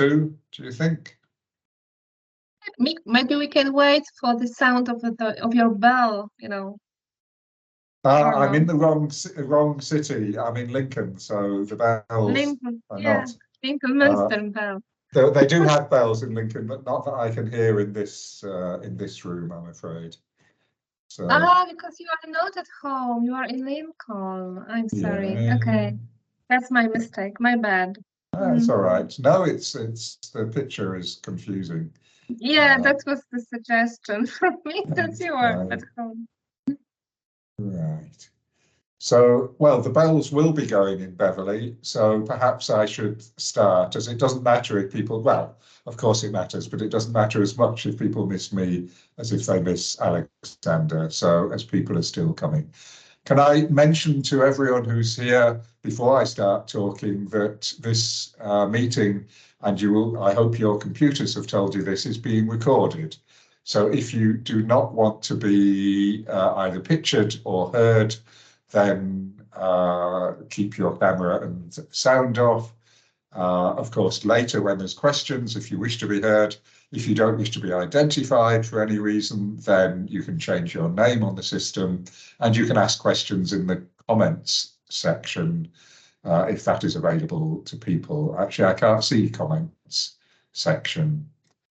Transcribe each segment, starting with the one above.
two, do you think? Maybe we can wait for the sound of your bell, you know. I'm in the wrong city. I'm in Lincoln, so the bells Lincoln, are yeah, not. Lincoln Minster bell. They do have bells in Lincoln, but not that I can hear in this room, I'm afraid. So, because you are not at home. You are in Lincoln. I'm sorry. yeah. Okay, that's my mistake. My bad. It's all right. No, it's the picture is confusing. Yeah, that was the suggestion for me that you are at home. Right. So, well, the bells will be going in Beverly, so perhaps I should start, as it doesn't matter if people, well, of course it matters, but it doesn't matter as much if people miss me as if they miss Aleksandar, so as people are still coming. Can I mention to everyone who's here before I start talking that this meeting, and I hope your computers have told you this, is being recorded. So if you do not want to be either pictured or heard, then keep your camera and sound off. Of course, later when there's questions, if you wish to be heard, if you don't wish to be identified for any reason, then you can change your name on the system and you can ask questions in the comments section if that is available to people. Actually, I can't see comments section.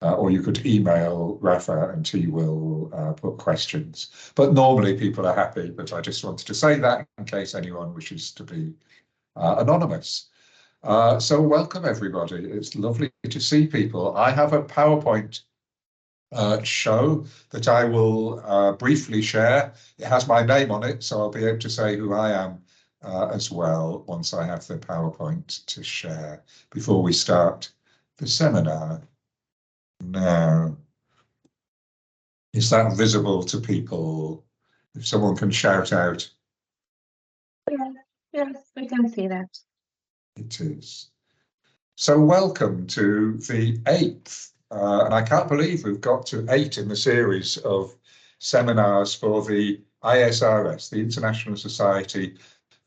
Or you could email Rafa and he will put questions. But normally people are happy, but I just wanted to say that in case anyone wishes to be anonymous. So welcome everybody. It's lovely to see people. I have a PowerPoint show that I will briefly share. It has my name on it, so I'll be able to say who I am as well once I have the PowerPoint to share before we start the seminar. Now, is that visible to people? If someone can shout out. Yes, we can see that. It is. So welcome to the 8th, and I can't believe we've got to 8 in the series of seminars for the ISRS, the International Society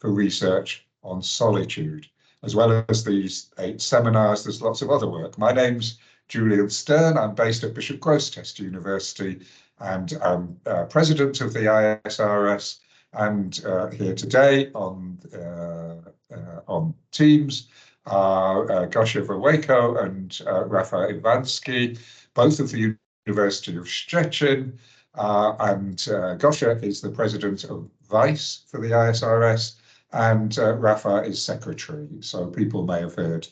for Research on Solitude. As well as these 8 seminars, there's lots of other work. My name's Julian Stern. I'm based at Bishop Grosseteste University and I'm president of the ISRS, and here today on Teams are Gosia Wawejko and Rafa Iwański, both of the University of Szczecin, and Gosia is the president of VICE for the ISRS, and Rafa is secretary, so people may have heard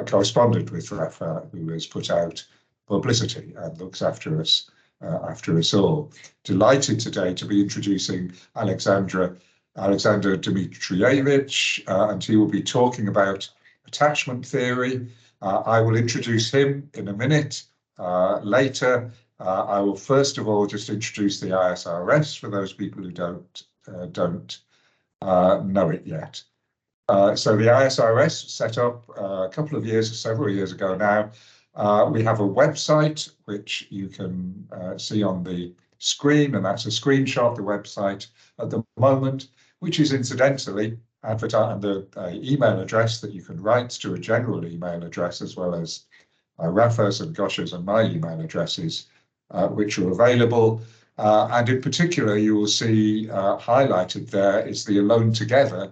corresponded with Rafa, who has put out publicity and looks after us all. Delighted today to be introducing Aleksandar Dimitrijevic, and he will be talking about attachment theory. I will introduce him in a minute. Later, I will first of all just introduce the ISRS for those people who don't know it yet. So the ISRS set up several years ago now. We have a website which you can see on the screen, and that's a screenshot of the website at the moment, which is incidentally advertised, and the email address that you can write to a general email address, as well as Rafa's and Gosia's and my email addresses, which are available. And in particular, you will see highlighted there is the Alone Together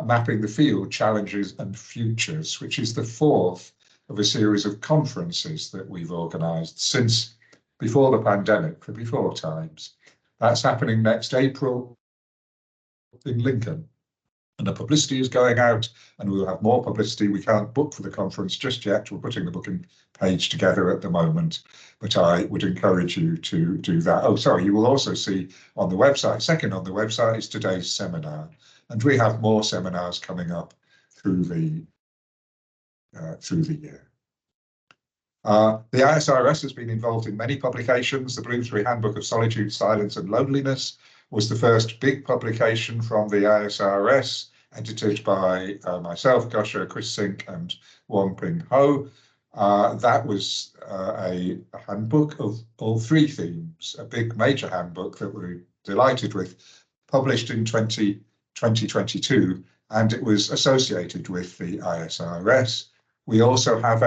Mapping the Field, Challenges and Futures, which is the 4th of a series of conferences that we've organised since before the pandemic, for before times. That's happening next April in Lincoln. And the publicity is going out, and we'll have more publicity. We can't book for the conference just yet. We're putting the booking page together at the moment, but I would encourage you to do that. Oh, sorry, you will also see on the website, second on the website is today's seminar. And we have more seminars coming up through the year. The ISRS has been involved in many publications. The Bloomsbury Handbook of Solitude, Silence and Loneliness was the first big publication from the ISRS, edited by myself, Gosia, Chris Sink and Wong Ping Ho. That was a handbook of all 3 themes, a big major handbook that we're delighted with, published in 2022, and it was associated with the ISRS. We also have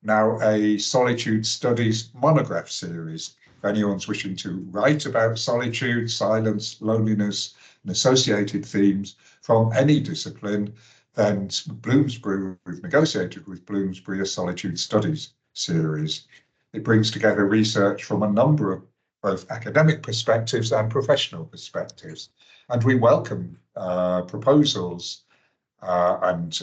now a solitude studies monograph series. If anyone's wishing to write about solitude, silence, loneliness, and associated themes from any discipline, then Bloomsbury, we've negotiated with Bloomsbury a solitude studies series. It brings together research from a number of both academic perspectives and professional perspectives. And we welcome proposals and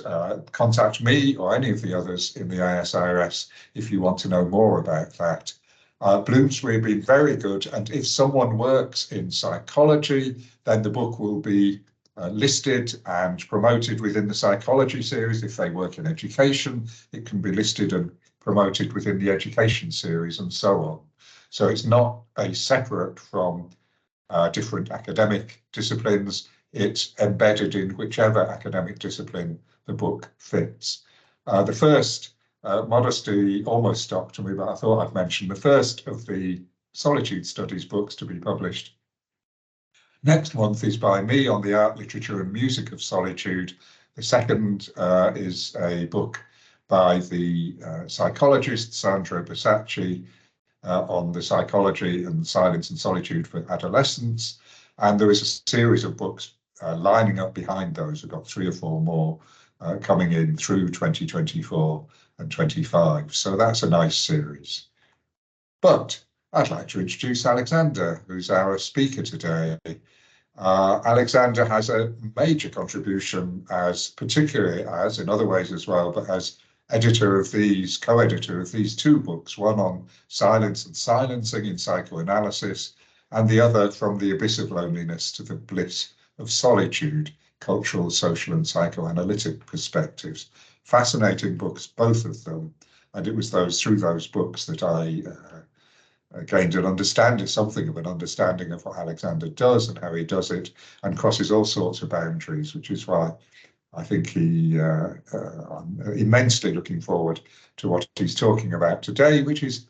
contact me or any of the others in the ISRS if you want to know more about that. Bloomsbury have been very good, and if someone works in psychology, then the book will be listed and promoted within the psychology series. If they work in education, it can be listed and promoted within the education series, and so on. So it's not a separate from different academic disciplines. It's embedded in whichever academic discipline the book fits. The first, modesty almost stopped me, but I thought I'd mention the first of the solitude studies books to be published next month is by me on the art, literature and music of solitude. The second is a book by the psychologist Sandra Basacci on the psychology and silence and solitude for adolescents. And there is a series of books lining up behind those. We've got 3 or 4 more coming in through 2024 and 25. So that's a nice series. But I'd like to introduce Aleksandar, who's our speaker today. Aleksandar has a major contribution particularly as, in other ways as well, but as editor of these, co-editor of these 2 books, one on silence and silencing in psychoanalysis, and the other From the Abyss of Loneliness to the Bliss of Solitude, Cultural, Social and Psychoanalytic Perspectives. Fascinating books, both of them. And it was through those books that I gained something of an understanding of what Aleksandar does and how he does it, and crosses all sorts of boundaries, which is why I think I'm immensely looking forward to what he's talking about today, which is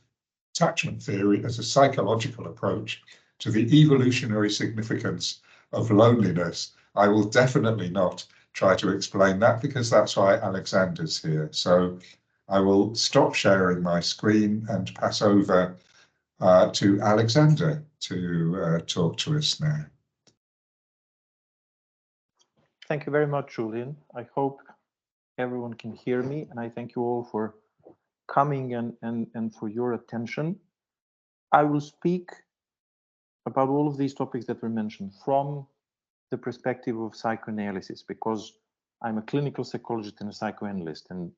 attachment theory as a psychological approach to the evolutionary significance of loneliness. I will definitely not try to explain that, because that's why Aleksandar's here. So I will stop sharing my screen and pass over to Aleksandar to talk to us now. Thank you very much, Julian. I hope everyone can hear me, and I thank you all for coming and for your attention. I will speak about all of these topics that were mentioned from the perspective of psychoanalysis, because I'm a clinical psychologist and a psychoanalyst, and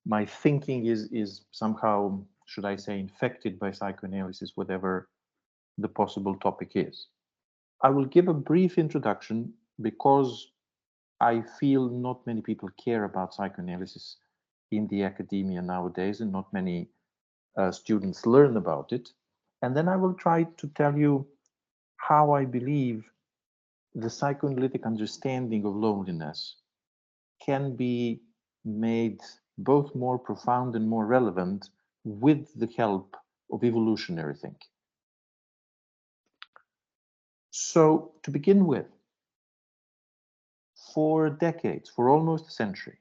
my thinking is somehow, should I say, infected by psychoanalysis, whatever the possible topic is. I will give a brief introduction because I feel not many people care about psychoanalysis in the academia nowadays, and not many students learn about it. And then I will try to tell you how I believe the psychoanalytic understanding of loneliness can be made both more profound and more relevant with the help of evolutionary thinking. So to begin with, for decades, for almost a century,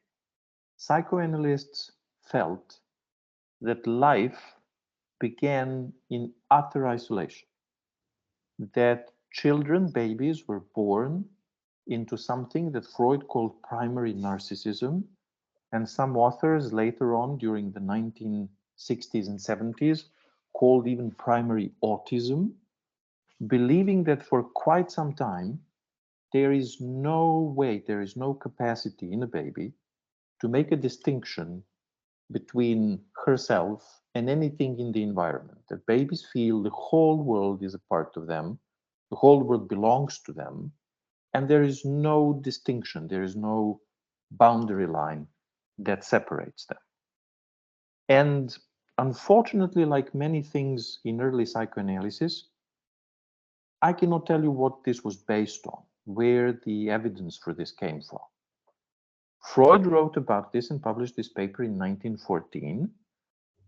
psychoanalysts felt that life began in utter isolation, that children, babies, were born into something that Freud called primary narcissism, and some authors later on during the 1960s and 70s called even primary autism, believing that for quite some time there is no way, there is no capacity in a baby to make a distinction between herself and anything in the environment. That babies feel the whole world is a part of them, the whole world belongs to them, and there is no distinction, there is no boundary line that separates them. And unfortunately, like many things in early psychoanalysis, I cannot tell you what this was based on, where the evidence for this came from. Freud wrote about this and published this paper in 1914,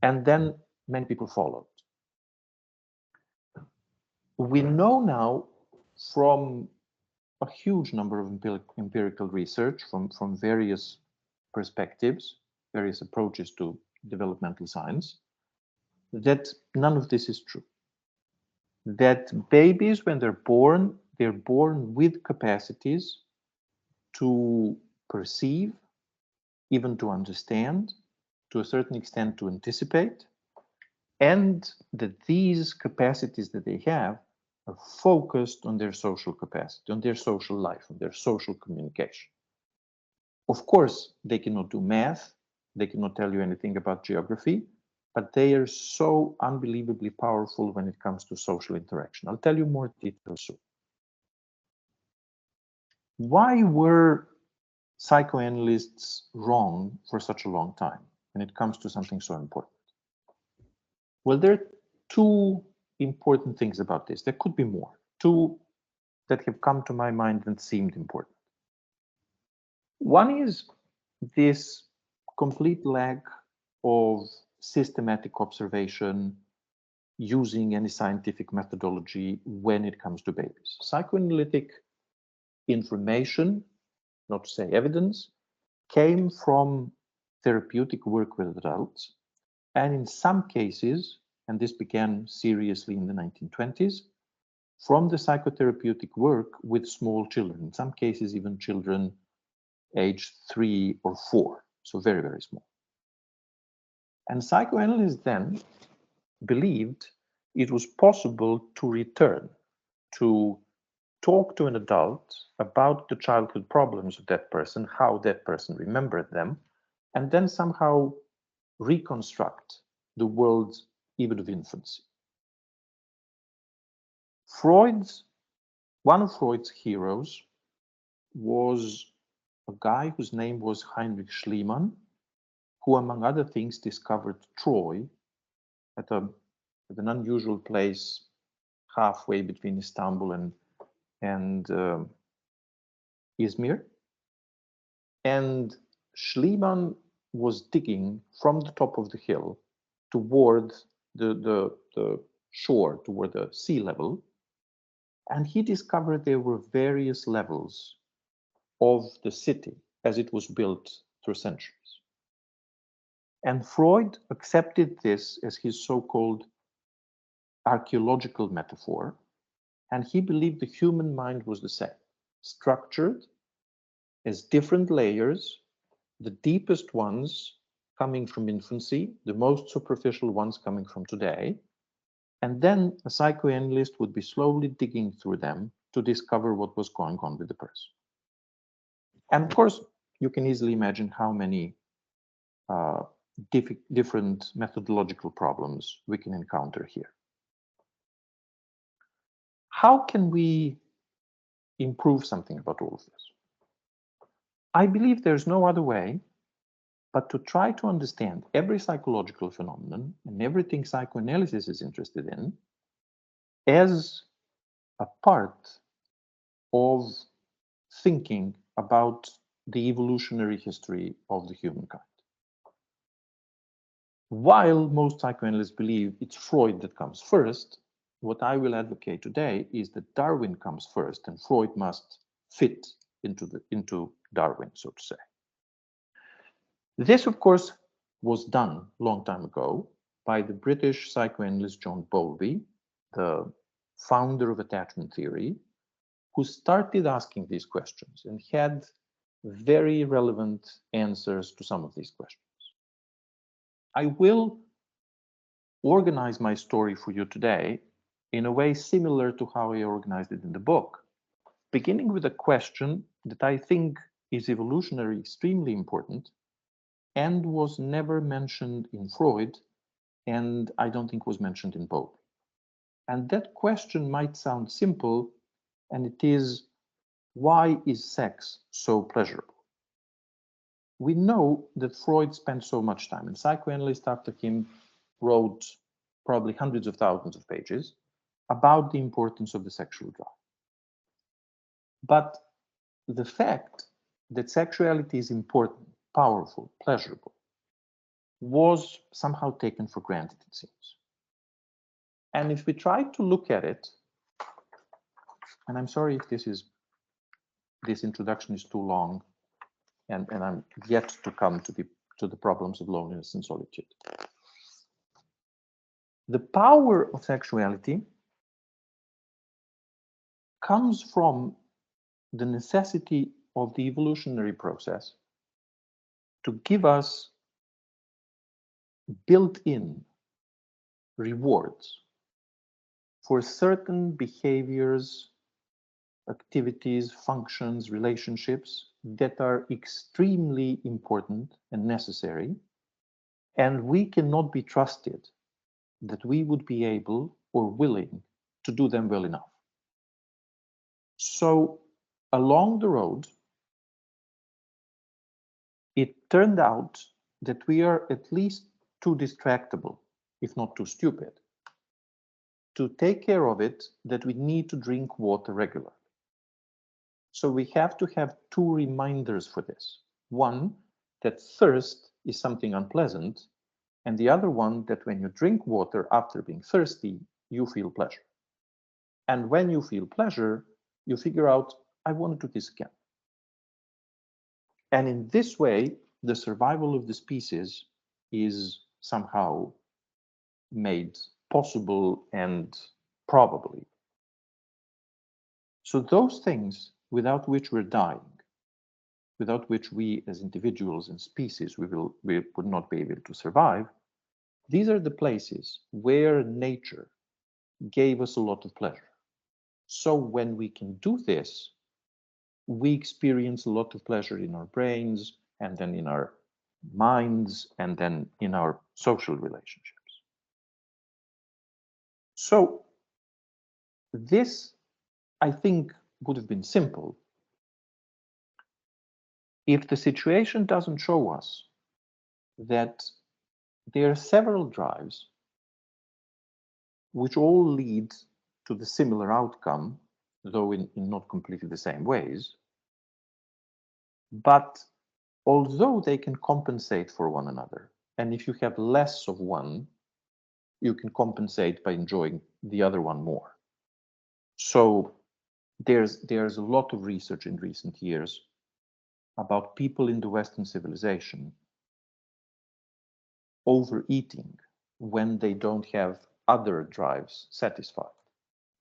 and then many people followed. We know now from a huge number of empirical research from various perspectives various approaches to developmental science, that none of this is true. That babies, when they're born with capacities to perceive, even to understand, to a certain extent to anticipate, and that these capacities that they have are focused on their social capacity, on their social life, on their social communication. Of course, they cannot do math, they cannot tell you anything about geography, but they are so unbelievably powerful when it comes to social interaction. I'll tell you more details soon. Why were psychoanalysts wrong for such a long time when it comes to something so important? Well, there are two important things about this. There could be more. Two that have come to my mind and seemed important. One is this complete lack of systematic observation using any scientific methodology when it comes to babies. Psychoanalytic information, not to say evidence, came from therapeutic work with adults, and in some cases, and this began seriously in the 1920s, from the psychotherapeutic work with small children, in some cases even children aged 3 or 4, so very, very small. And psychoanalysts then believed it was possible to return, to talk to an adult about the childhood problems of that person, how that person remembered them, and then somehow reconstruct the world even of infancy. One of Freud's heroes was a guy whose name was Heinrich Schliemann, who, among other things, discovered Troy at an unusual place halfway between Istanbul and Izmir. And Schliemann was digging from the top of the hill toward the shore, toward the sea level, and he discovered there were various levels of the city as it was built through centuries. And Freud accepted this as his so-called archaeological metaphor, and he believed the human mind was the same, structured as different layers, the deepest ones coming from infancy, the most superficial ones coming from today, and then a psychoanalyst would be slowly digging through them to discover what was going on with the person. And of course, you can easily imagine how many different methodological problems we can encounter here. How can we improve something about all of this? I believe there's no other way but to try to understand every psychological phenomenon and everything psychoanalysis is interested in as a part of thinking about the evolutionary history of the humankind. While most psychoanalysts believe it's Freud that comes first, what I will advocate today is that Darwin comes first and Freud must fit into Darwin, so to say. This, of course, was done a long time ago by the British psychoanalyst John Bowlby, the founder of attachment theory, who started asking these questions and had very relevant answers to some of these questions. I will organize my story for you today in a way similar to how I organized it in the book, beginning with a question that I think is evolutionary extremely important and was never mentioned in Freud, and I don't think was mentioned in Bowlby. And that question might sound simple, and it is, why is sex so pleasurable? We know that Freud spent so much time, and psychoanalysts after him wrote probably hundreds of thousands of pages about the importance of the sexual drive. But the fact that sexuality is important, powerful, pleasurable, was somehow taken for granted, it seems. And if we try to look at it, and I'm sorry if this introduction is too long, and I'm yet to come to to the problems of loneliness and solitude. The power of sexuality comes from the necessity of the evolutionary process to give us built-in rewards for certain behaviors, activities, functions, relationships that are extremely important and necessary, and we cannot be trusted that we would be able or willing to do them well enough. So along the road, it turned out that we are at least too distractible, if not too stupid, to take care of it, that we need to drink water regularly. So we have to have two reminders for this. One, that thirst is something unpleasant, and the other one, that when you drink water after being thirsty, you feel pleasure. And when you feel pleasure, you figure out, I want to do this again. And in this way, the survival of the species is somehow made possible and probably. So those things without which we're dying, without which we as individuals and species, we would not be able to survive, these are the places where nature gave us a lot of pleasure. So when we can do this, we experience a lot of pleasure in our brains, and then in our minds, and then in our social relationships. So this, I think, would have been simple if the situation doesn't show us that there are several drives which all lead to the similar outcome, though in not completely the same ways. But although they can compensate for one another, and if you have less of one, you can compensate by enjoying the other one more. So there's a lot of research in recent years about people in the Western civilization overeating when they don't have other drives satisfied.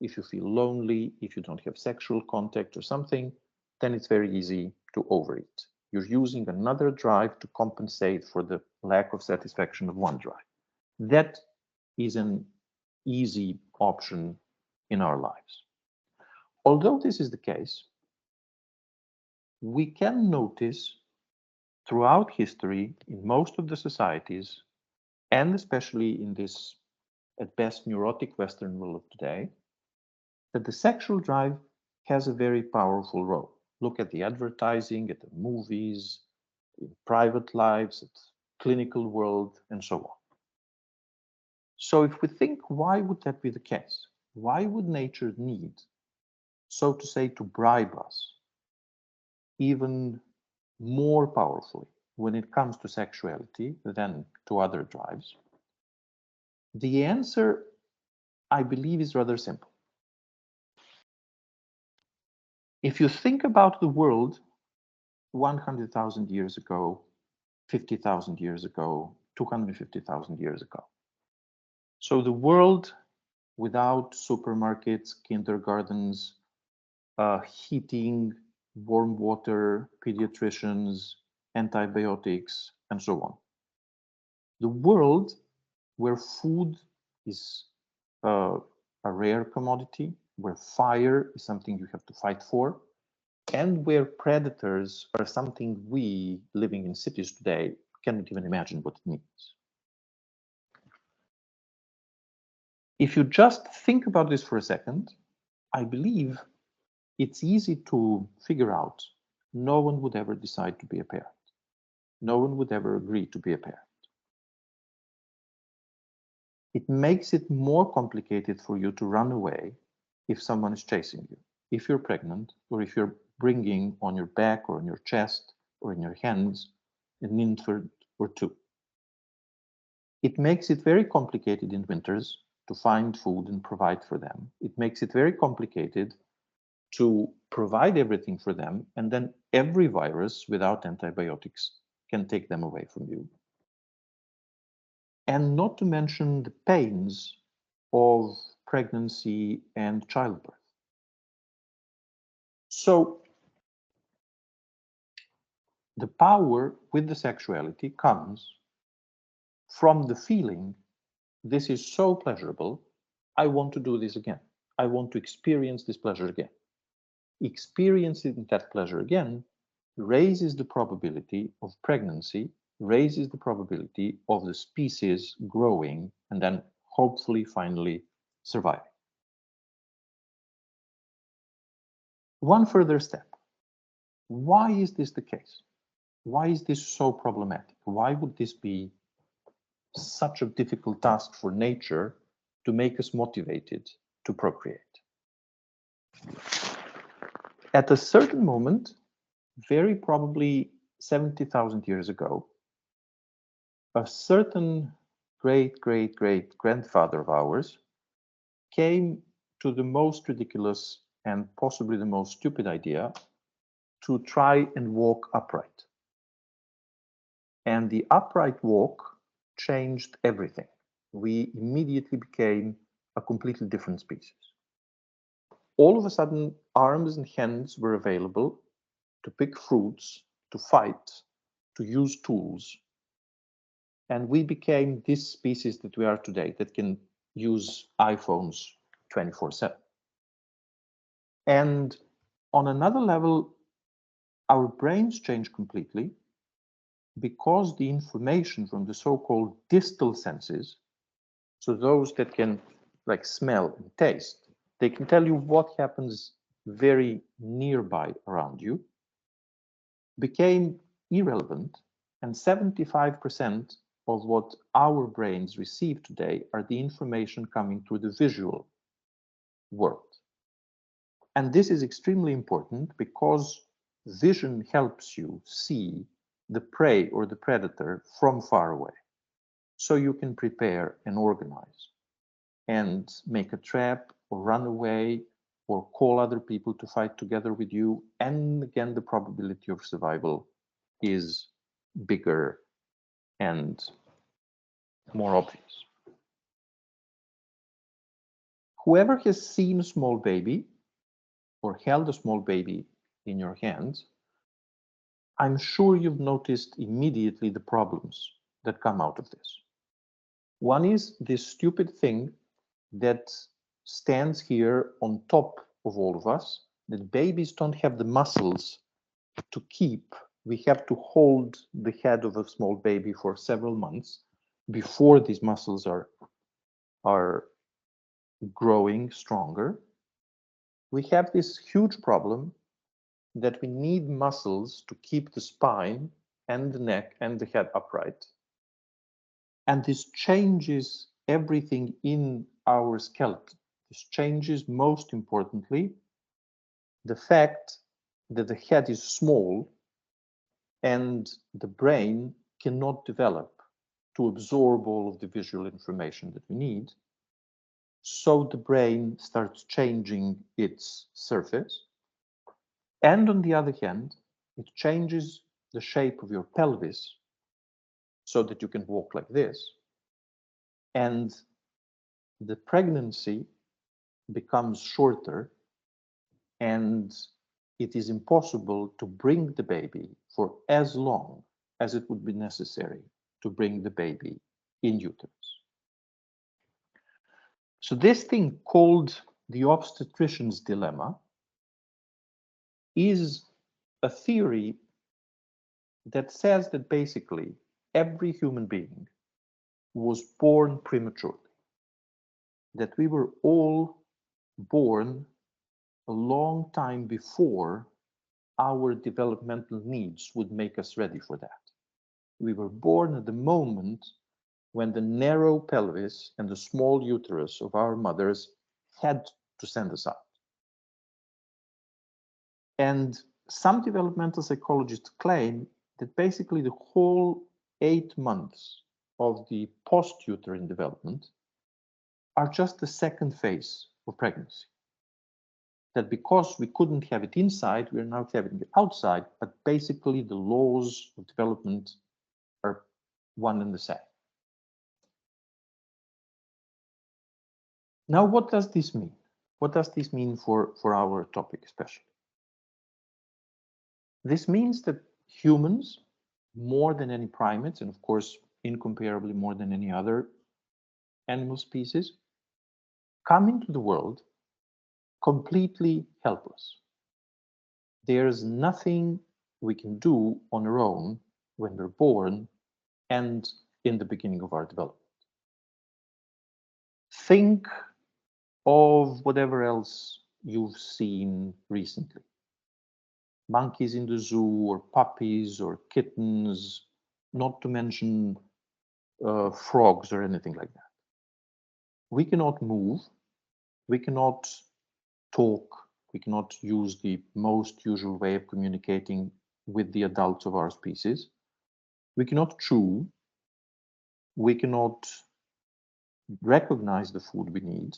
If you feel lonely, if you don't have sexual contact or something, then it's very easy to overeat. You're using another drive to compensate for the lack of satisfaction of one drive. That is an easy option in our lives. Although this is the case, we can notice throughout history in most of the societies, and especially in this at best neurotic Western world of today, that the sexual drive has a very powerful role. Look at the advertising, at the movies, in private lives, at clinical world, and so on. So if we think, why would that be the case? Why would nature need, so to say, to bribe us even more powerfully when it comes to sexuality than to other drives? The answer, I believe, is rather simple. If you think about the world 100,000 years ago, 50,000 years ago, 250,000 years ago. So the world without supermarkets, kindergartens, heating, warm water, pediatricians, antibiotics, and so on. The world where food is a rare commodity, where fire is something you have to fight for, and where predators are something we, living in cities today, cannot even imagine what it means. If you just think about this for a second, I believe it's easy to figure out no one would ever decide to be a parent. No one would ever agree to be a parent. It makes it more complicated for you to run away if someone is chasing you. If you're pregnant, or if you're bringing on your back or on your chest or in your hands an infant or two. It makes it very complicated in winters to find food and provide for them. It makes it very complicated to provide everything for them, and then every virus without antibiotics can take them away from you. And not to mention the pains of pregnancy and childbirth. So the power with the sexuality comes from the feeling, this is so pleasurable, I want to do this again. I want to experience this pleasure again. Experiencing that pleasure again raises the probability of pregnancy, raises the probability of the species growing and then hopefully finally surviving. One further step. Why is this the case? Why is this so problematic? Why would this be such a difficult task for nature to make us motivated to procreate? At a certain moment, very probably 70,000 years ago, a certain great-great-great-grandfather of ours came to the most ridiculous and possibly the most stupid idea to try and walk upright. And the upright walk changed everything. We immediately became a completely different species. All of a sudden, arms and hands were available to pick fruits, to fight, to use tools. And we became this species that we are today, that can use iPhones 24/7. And on another level, our brains change completely because the information from the so-called distal senses, so those that can like smell and taste, they can tell you what happens very nearby around you, became irrelevant, and 75% of what our brains receive today are the information coming through the visual world. And this is extremely important because vision helps you see the prey or the predator from far away. So you can prepare and organize and make a trap or run away or call other people to fight together with you. And again, the probability of survival is bigger and more obvious. Whoever has seen a small baby or held a small baby in your hands, I'm sure you've noticed immediately the problems that come out of this. One is this stupid thing that stands here on top of all of us, that babies don't have the muscles to keep. We have to hold the head of a small baby for several months before these muscles are growing stronger. We have this huge problem that we need muscles to keep the spine and the neck and the head upright. And this changes everything in our skeleton. This changes, most importantly, the fact that the head is small and the brain cannot develop to absorb all of the visual information that we need. So the brain starts changing its surface. And on the other hand, it changes the shape of your pelvis so that you can walk like this. And the pregnancy becomes shorter, and it is impossible to bring the baby for as long as it would be necessary to bring the baby in uterus. So this thing called the obstetrician's dilemma is a theory that says that basically every human being was born prematurely, that we were all born a long time before our developmental needs would make us ready for that. We were born at the moment when the narrow pelvis and the small uterus of our mothers had to send us out. And some developmental psychologists claim that basically the whole 8 months of the post-uterine development are just the second phase of pregnancy. that because we couldn't have it inside, we're now having it outside, but basically the laws of development are one and the same. Now, what does this mean? What does this mean for our topic especially? This means that humans, more than any primates, and of course, incomparably more than any other animal species, come into the world completely helpless. There's nothing we can do on our own when we're born and in the beginning of our development. Think of whatever else you've seen recently. Monkeys in the zoo, or puppies, or kittens, not to mention frogs or anything like that. We cannot move, we cannot talk, we cannot use the most usual way of communicating with the adults of our species. We cannot chew, we cannot recognize the food we need.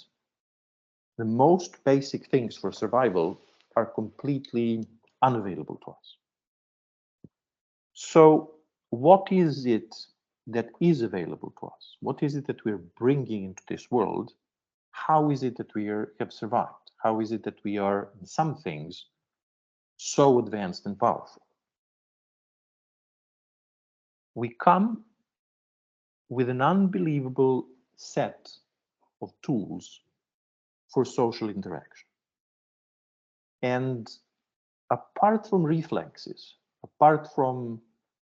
The most basic things for survival are completely unavailable to us. So what is it that is available to us? What is it that we're bringing into this world? How is it that we have survived? How is it that we are, in some things, so advanced and powerful? We come with an unbelievable set of tools for social interaction. And apart from reflexes, apart from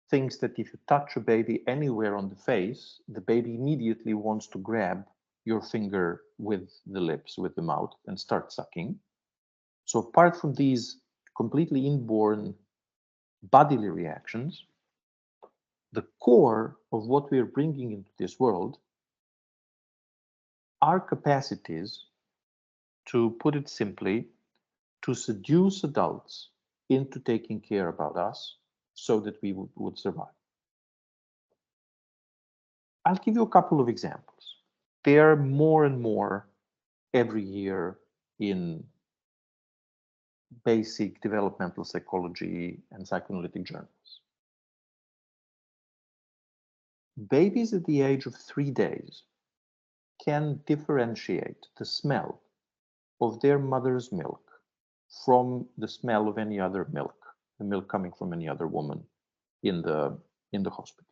things that if you touch a baby anywhere on the face, the baby immediately wants to grab your finger with the lips, with the mouth, and start sucking. So apart from these completely inborn bodily reactions, the core of what we are bringing into this world are capacities, to put it simply, to seduce adults into taking care about us so that we would survive. I'll give you a couple of examples. There are more and more every year in basic developmental psychology and psychoanalytic journals. Babies at the age of 3 days can differentiate the smell of their mother's milk from the smell of any other milk, the milk coming from any other woman in the hospital.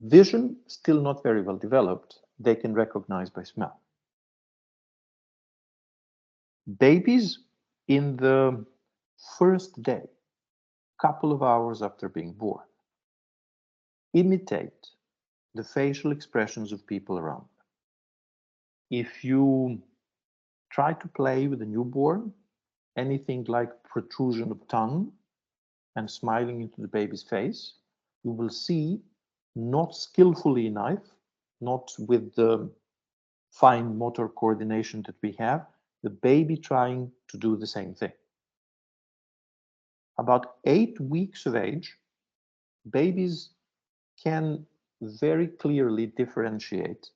Vision, still not very well developed, they can recognize by smell. Babies in the first day, couple of hours after being born, imitate the facial expressions of people around them. If you try to play with a newborn, anything like protrusion of tongue and smiling into the baby's face, you will see, not skillfully enough, not with the fine motor coordination that we have, the baby trying to do the same thing. About 8 weeks of age, babies can very clearly differentiate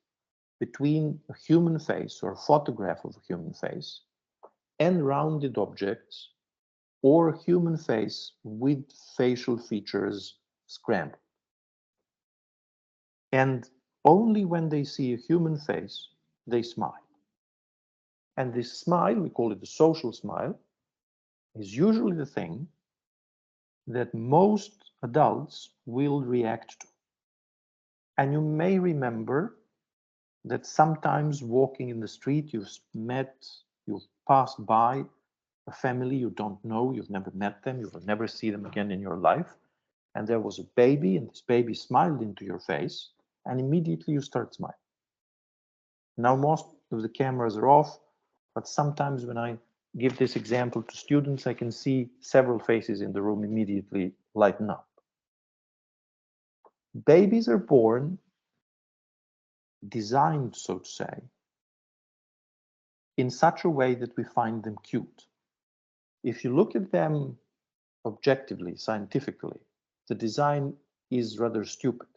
between a human face or a photograph of a human face and rounded objects, or a human face with facial features scrambled. And only when they see a human face, they smile. And this smile, we call it the social smile, is usually the thing that most adults will react to. And you may remember that sometimes walking in the street, you've passed by a family you don't know, you've never met them, you will never see them again in your life. And there was a baby, and this baby smiled into your face, and immediately you start smiling. Now, most of the cameras are off, but sometimes when I give this example to students, I can see several faces in the room immediately lighten up. Babies are born designed, so to say, in such a way that we find them cute. If you look at them objectively, scientifically, the design is rather stupid.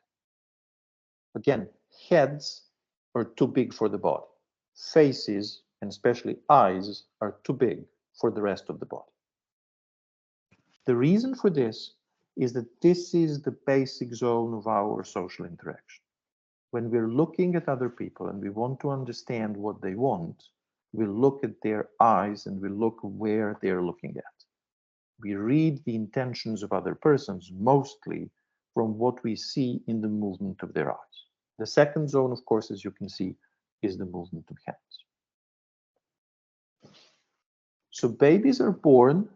Again, heads are too big for the body. Faces and especially eyes, are too big for the rest of the body. The reason for this is that this is the basic zone of our social interaction. When we're looking at other people and we want to understand what they want, we look at their eyes and we look where they're looking at. We read the intentions of other persons mostly from what we see in the movement of their eyes. The second zone, of course, as you can see, is the movement of hands. So babies are born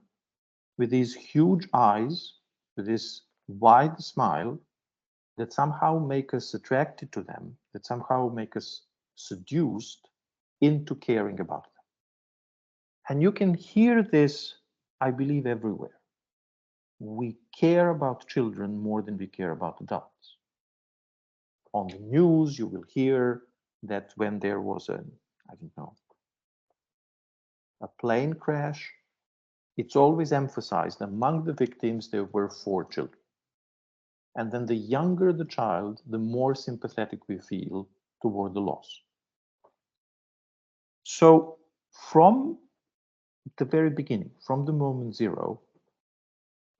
with these huge eyes, with this wide smile that somehow make us attracted to them, that somehow make us seduced into caring about them. And you can hear this, I believe, everywhere. We care about children more than we care about adults. On the news, you will hear that when there was a plane crash, it's always emphasized among the victims there were 4 children. And then the younger the child, the more sympathetic we feel toward the loss. So from the very beginning, from the moment zero,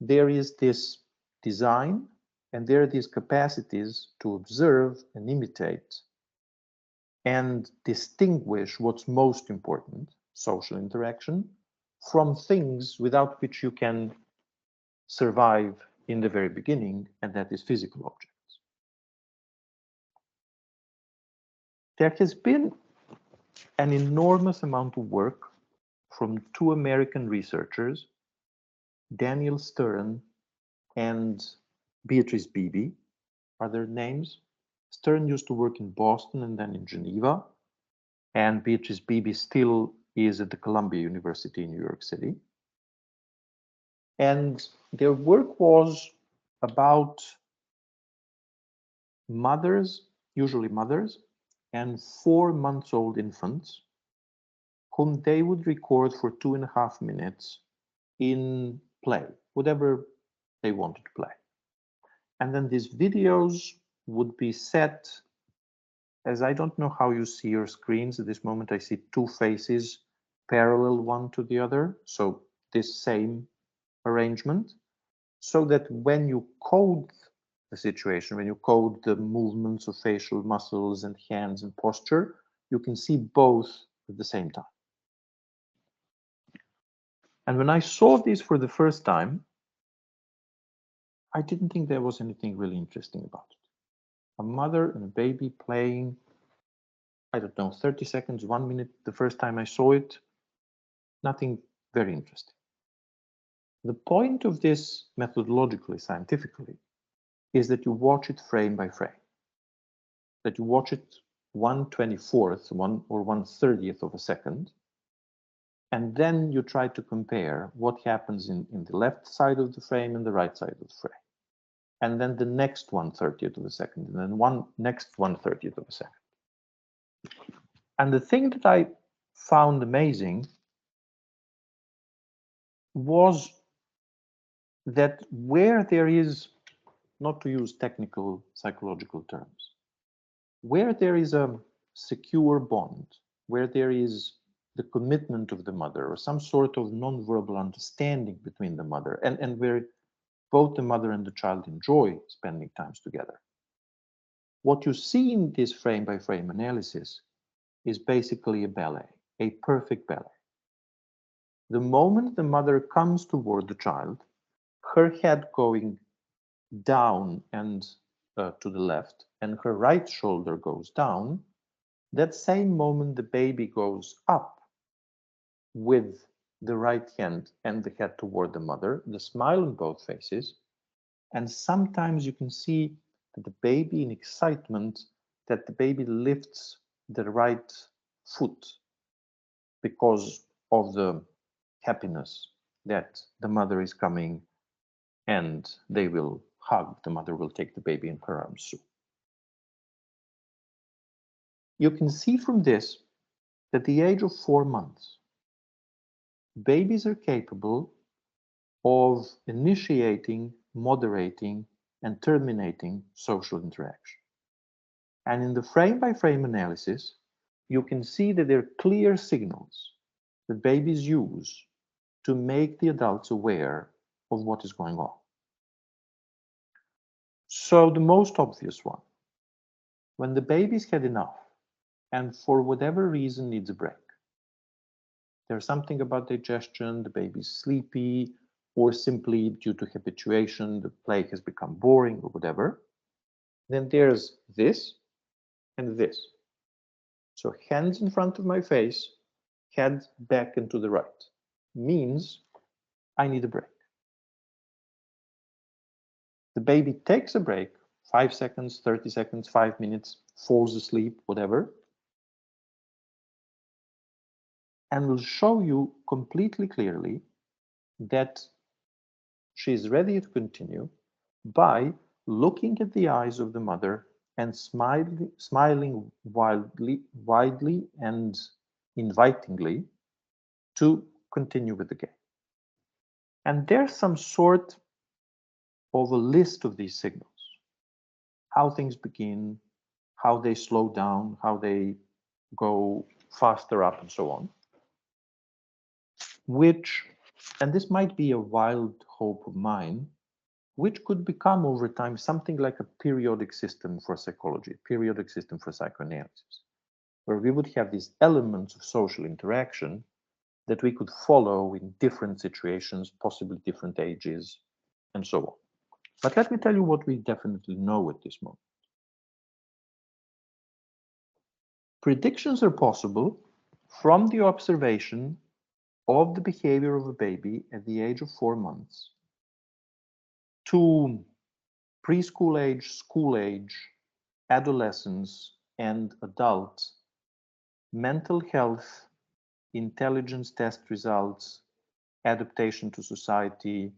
there is this design and there are these capacities to observe and imitate and distinguish what's most important, social interaction, from things without which you can survive in the very beginning, and that is physical objects. There has been an enormous amount of work from 2 American researchers, Daniel Stern and Beatrice Beebe are their names. Stern used to work in Boston and then in Geneva, and Beatrice Beebe still is at the Columbia University in New York City. And their work was about mothers, usually mothers, and 4-month-old infants whom they would record for 2.5 minutes in play, whatever they wanted to play. And then these videos would be set, as I don't know how you see your screens. At this moment, I see 2 faces parallel one to the other. So this same arrangement, so that when you code the situation, when you code the movements of facial muscles and hands and posture, you can see both at the same time. And when I saw this for the first time, I didn't think there was anything really interesting about it. A mother and a baby playing, I don't know, 30 seconds, 1 minute, the first time I saw it, nothing very interesting. The point of this methodologically, scientifically, is that you watch it frame by frame, that you watch it 1/24th, 1/30th of a second, and then you try to compare what happens in the left side of the frame and the right side of the frame. And then the next 1/30th of a second, and then next 1/30th of a second. And the thing that I found amazing was that where there is, not to use technical psychological terms, where there is a secure bond, where there is the commitment of the mother or some sort of non-verbal understanding between the mother, and where both the mother and the child enjoy spending times together. What you see in this frame-by-frame analysis is basically a ballet, a perfect ballet. The moment the mother comes toward the child, her head going down and to the left, and her right shoulder goes down, that same moment the baby goes up with the right hand and the head toward the mother, the smile on both faces, and sometimes you can see that the baby in excitement, that the baby lifts the right foot because of the happiness that the mother is coming and they will hug, the mother will take the baby in her arms soon. You can see from this that at the age of 4 months, babies are capable of initiating, moderating, and terminating social interaction. And in the frame-by-frame analysis, you can see that there are clear signals that babies use to make the adults aware of what is going on. So the most obvious one, when the baby's had enough and for whatever reason needs a break, there's something about digestion, the baby's sleepy, or simply due to habituation, the play has become boring or whatever, then there's this and this. So hands in front of my face, head back and to the right, means I need a break. The baby takes a break, 5 seconds, 30 seconds, 5 minutes, falls asleep, whatever, and will show you completely clearly that she's ready to continue by looking at the eyes of the mother and smiling widely and invitingly to continue with the game. And there's some sort of a list of these signals, how things begin, how they slow down, how they go faster up, and so on, which, and this might be a wild hope of mine, which could become over time something like a periodic system for psychology, a periodic system for psychoanalysis, where we would have these elements of social interaction that we could follow in different situations, possibly different ages, and so on. But let me tell you what we definitely know at this moment. Predictions are possible from the observation of the behavior of a baby at the age of 4 months to preschool age, school age, adolescence, and adult mental health, intelligence test results, adaptation to society,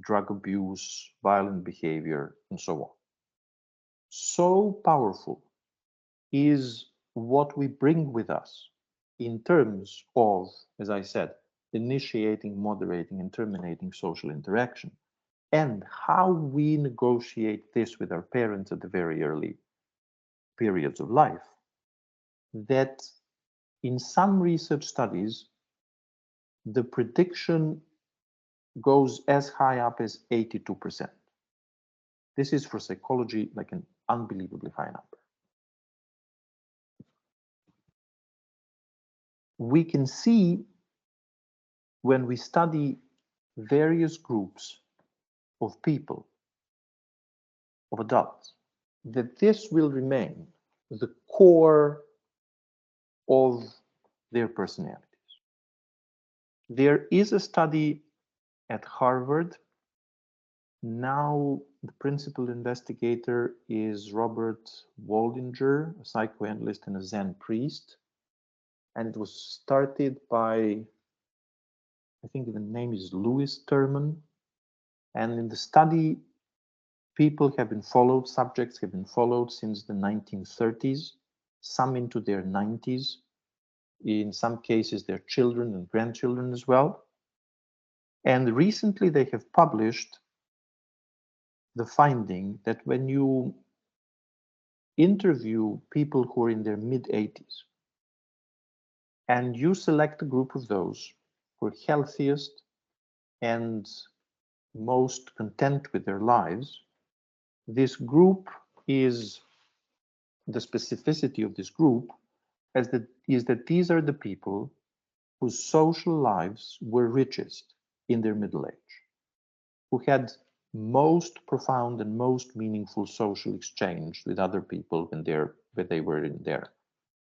drug abuse, violent behavior, and so on. So powerful is what we bring with us in terms of, as I said, initiating, moderating, and terminating social interaction, and how we negotiate this with our parents at the very early periods of life, that in some research studies, the prediction goes as high up as 82%. This is for psychology like an unbelievably high number. We can see when we study various groups of people, of adults, that this will remain the core of their personalities. There is a study at Harvard. Now the principal investigator is Robert Waldinger, a psychoanalyst and a Zen priest. And it was started by, I think the name is Louis Terman. And in the study, people have been followed, subjects have been followed since the 1930s, some into their 90s, in some cases their children and grandchildren as well. And recently they have published the finding that when you interview people who are in their mid-80s and you select a group of those who are healthiest and most content with their lives, this group is, the specificity of this group is that these are the people whose social lives were richest in their middle age, who had most profound and most meaningful social exchange with other people when they were in their,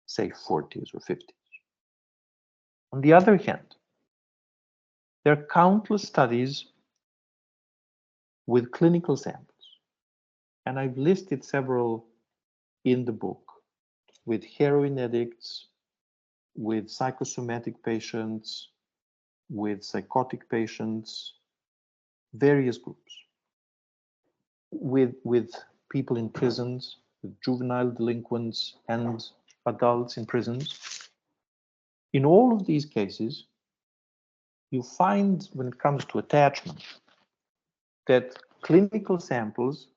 say, 40s or 50s. On the other hand, there are countless studies with clinical samples, and I've listed several in the book, with heroin addicts, with psychosomatic patients, with psychotic patients, various groups, with people in prisons, with juvenile delinquents and adults in prisons. In all of these cases, you find, when it comes to attachment, that clinical samples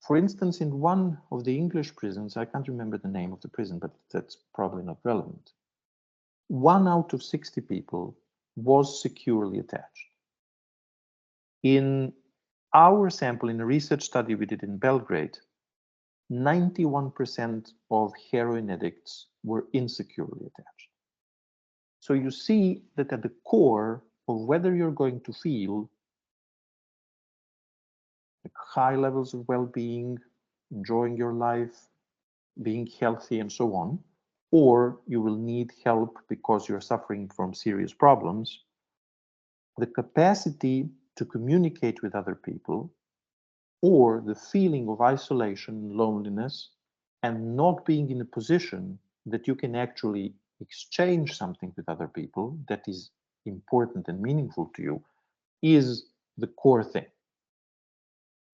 For instance, in one of the English prisons, I can't remember the name of the prison, but that's probably not relevant. 1 out of 60 people was securely attached. In our sample, in a research study we did in Belgrade, 91% of heroin addicts were insecurely attached. So you see that at the core of whether you're going to feel like high levels of well-being, enjoying your life, being healthy, and so on, or you will need help because you're suffering from serious problems, the capacity to communicate with other people, or the feeling of isolation, loneliness, and not being in a position that you can actually exchange something with other people that is important and meaningful to you, is the core thing.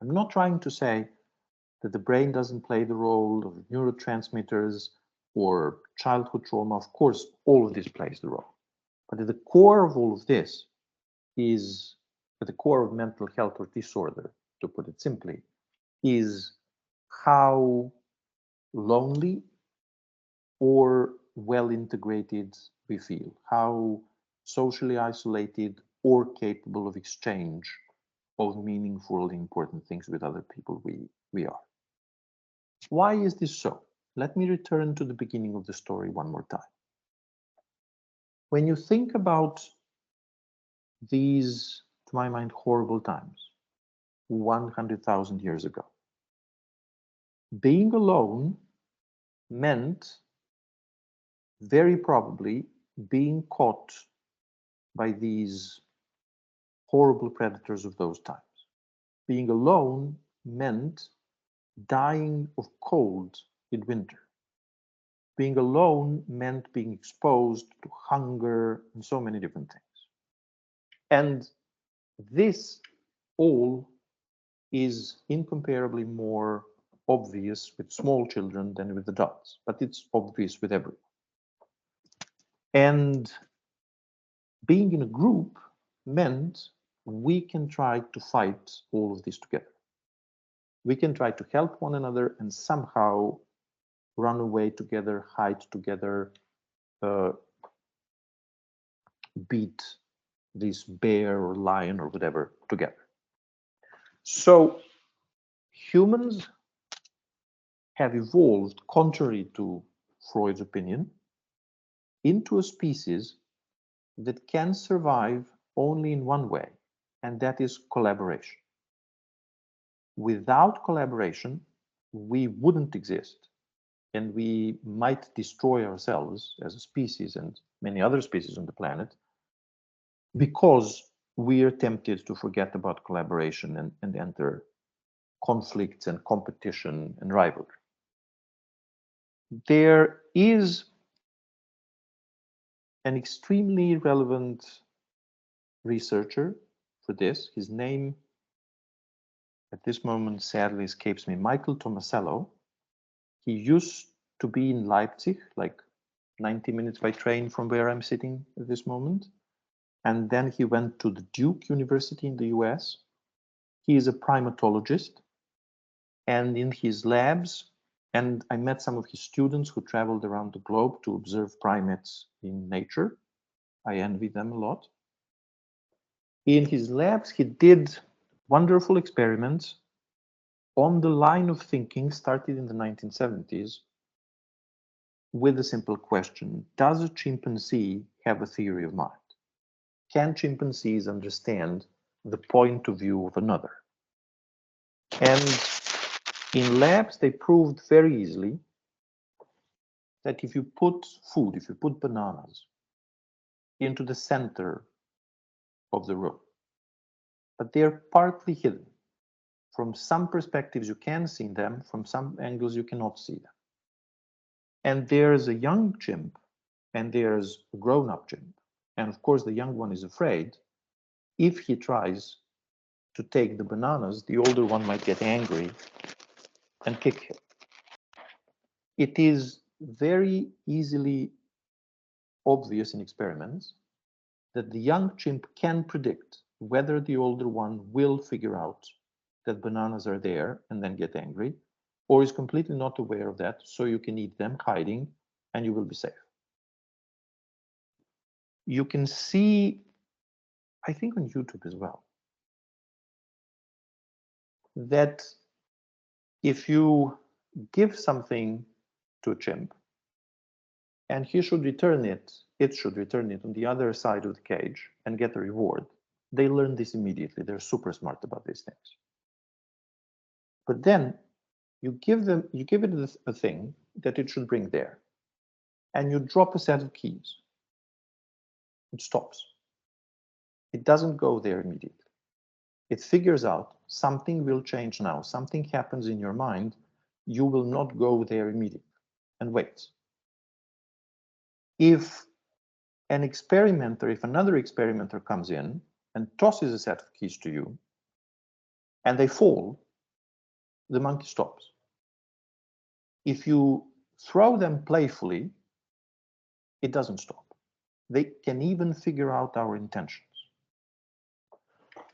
I'm not trying to say that the brain doesn't play the role of neurotransmitters or childhood trauma. Of course, all of this plays the role. But at the core of all of this is, at the core of mental health or disorder, to put it simply, is how lonely or well integrated we feel, how socially isolated or capable of exchange of meaningful and important things with other people we are. Why is this so? Let me return to the beginning of the story one more time. When you think about these, to my mind, horrible times, 100,000 years ago, being alone meant very probably being caught by these horrible predators of those times. Being alone meant dying of cold in winter. Being alone meant being exposed to hunger and so many different things. And this all is incomparably more obvious with small children than with adults, but it's obvious with everyone. And being in a group meant we can try to fight all of this together. We can try to help one another and somehow run away together, hide together, beat this bear or lion or whatever together. So humans have evolved, contrary to Freud's opinion, into a species that can survive only in one way, and that is collaboration. Without collaboration, we wouldn't exist, and we might destroy ourselves as a species and many other species on the planet because we are tempted to forget about collaboration and enter conflicts and competition and rivalry. There is an extremely relevant researcher for this. His name at this moment sadly escapes me, Michael Tomasello. He used to be in Leipzig, like 90 minutes by train from where I'm sitting at this moment. And then he went to the Duke University in the US. He is a primatologist. And in his labs, and I met some of his students who traveled around the globe to observe primates in nature. I envy them a lot. In his labs, he did wonderful experiments on the line of thinking started in the 1970s with a simple question: does a chimpanzee have a theory of mind? Can chimpanzees understand the point of view of another? And in labs, they proved very easily that if you put food, if you put bananas into the center of the room, but they're partly hidden. From some perspectives, you can see them. From some angles, you cannot see them. And there's a young chimp and there's a grown-up chimp. And of course, the young one is afraid. If he tries to take the bananas, the older one might get angry and kick him. It is very easily obvious in experiments that the young chimp can predict whether the older one will figure out that bananas are there and then get angry, or is completely not aware of that, so you can eat them hiding and you will be safe. You can see, I think on YouTube as well, that if you give something to a chimp and he should return it, it should return it on the other side of the cage and get a reward, they learn this immediately. They're super smart about these things. But then you give it a thing that it should bring there, and you drop a set of keys. It stops. It doesn't go there immediately. It figures out something will change now. Something happens in your mind. You will not go there immediately and wait. If another experimenter comes in and tosses a set of keys to you and they fall, the monkey stops. If you throw them playfully, it doesn't stop. They can even figure out our intentions.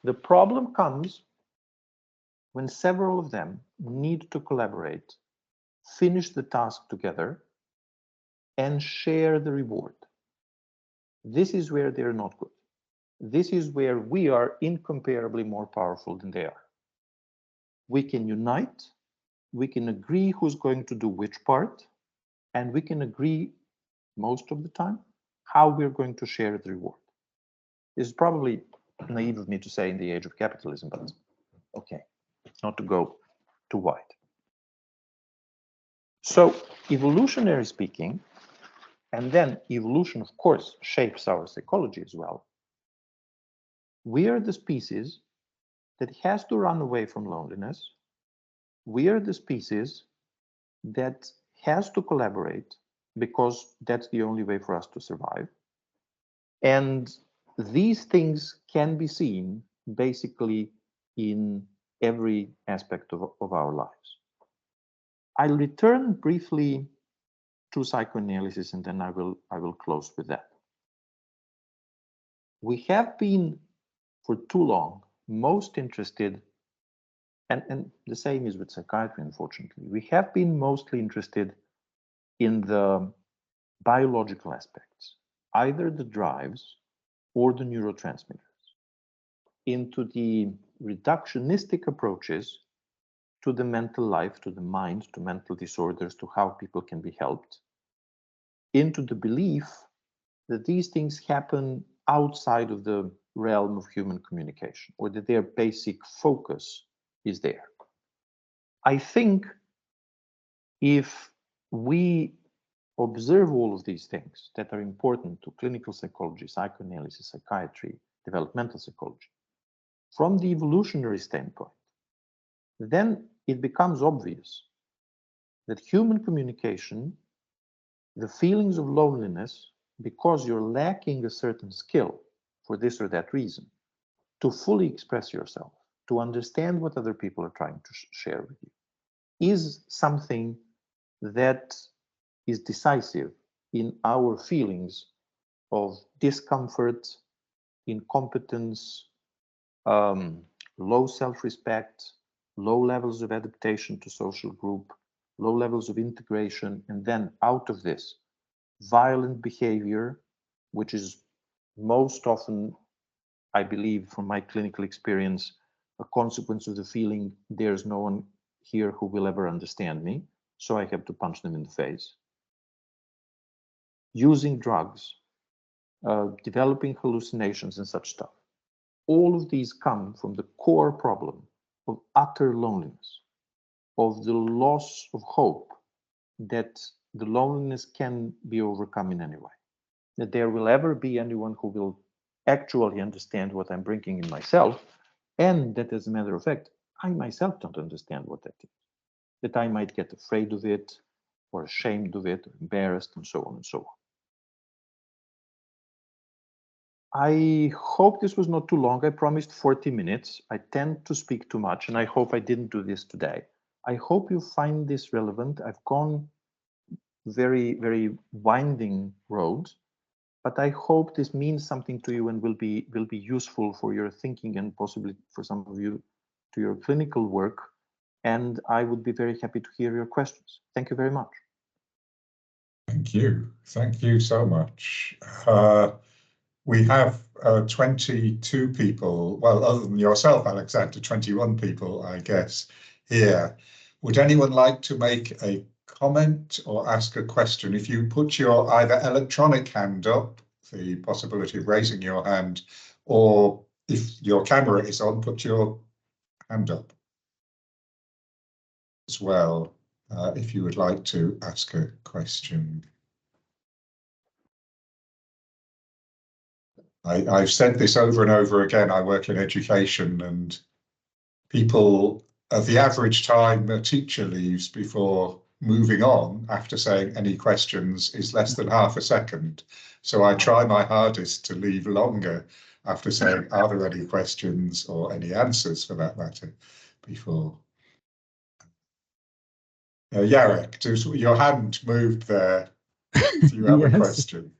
The problem comes when several of them need to collaborate, finish the task together, and share the reward. This is where they're not good. This is where we are incomparably more powerful than they are. We can unite, we can agree who's going to do which part, and we can agree most of the time how we're going to share the reward. This is probably naive of me to say in the age of capitalism, but okay, not to go too wide. So evolutionary speaking, and then evolution, of course, shapes our psychology as well. We are the species that has to run away from loneliness. We are the species that has to collaborate because that's the only way for us to survive. And these things can be seen basically in every aspect of our lives. I'll return briefly to psychoanalysis and then I will close with that. We have been for too long most interested, and the same is with psychiatry, unfortunately. We have been mostly interested in the biological aspects, either the drives or the neurotransmitters, into the reductionistic approaches to the mental life, to the mind, to mental disorders, to how people can be helped, into the belief that these things happen outside of the realm of human communication, or that their basic focus is there. I think if we observe all of these things that are important to clinical psychology, psychoanalysis, psychiatry, developmental psychology, from the evolutionary standpoint, then it becomes obvious that human communication, the feelings of loneliness, because you're lacking a certain skill for this or that reason, to fully express yourself, to understand what other people are trying to share with you, is something that is decisive in our feelings of discomfort, incompetence, low self-respect, low levels of adaptation to social group, low levels of integration, and then out of this, violent behavior, which is most often, I believe, from my clinical experience, a consequence of the feeling there's no one here who will ever understand me, so I have to punch them in the face. Using drugs, developing hallucinations and such stuff. All of these come from the core problem of utter loneliness, of the loss of hope that the loneliness can be overcome in any way, that there will ever be anyone who will actually understand what I'm bringing in myself, and that, as a matter of fact, I myself don't understand what that is, that I might get afraid of it, or ashamed of it, or embarrassed, and so on and so on. I hope this was not too long. I promised 40 minutes. I tend to speak too much, and I hope I didn't do this today. I hope you find this relevant. I've gone very, very winding road, but I hope this means something to you and will be useful for your thinking and possibly for some of you to your clinical work, and I would be very happy to hear your questions. Thank you very much. Thank you. Thank you so much. We have 22 people, well, other than yourself, Aleksandar, 21 people, I guess, here. Would anyone like to make a comment or ask a question? If you put your either electronic hand up, the possibility of raising your hand, or if your camera is on, put your hand up as well, if you would like to ask a question. I've said this over and over again. I work in education, and people, the average time a teacher leaves before moving on after saying any questions is less than half a second. So I try my hardest to leave longer after saying, are there any questions or any answers for that matter before. Jarek, your hand moved there. Do you have a question?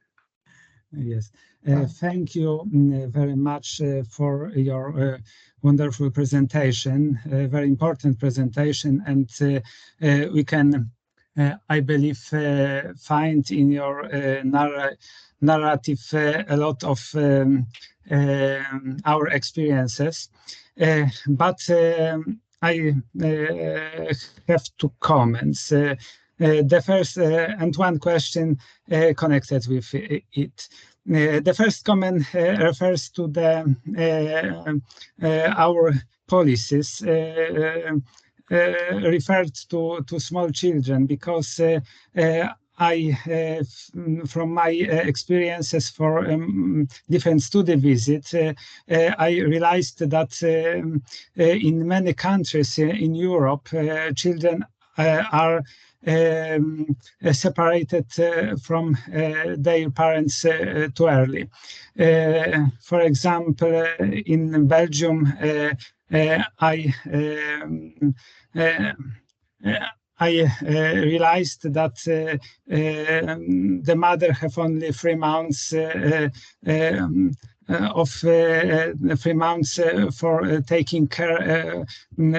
Yes. Thank you very much for your wonderful presentation, very important presentation, and we can, I believe, find in your narrative a lot of our experiences. But I have two comments. The first, and one question connected with it. The first comment refers to our policies referred to small children, because I, from my experiences for different study visits, I realized that in many countries in Europe, children are separated from their parents too early. For example, in Belgium, I realized that the mother have only 3 months of 3 months for taking care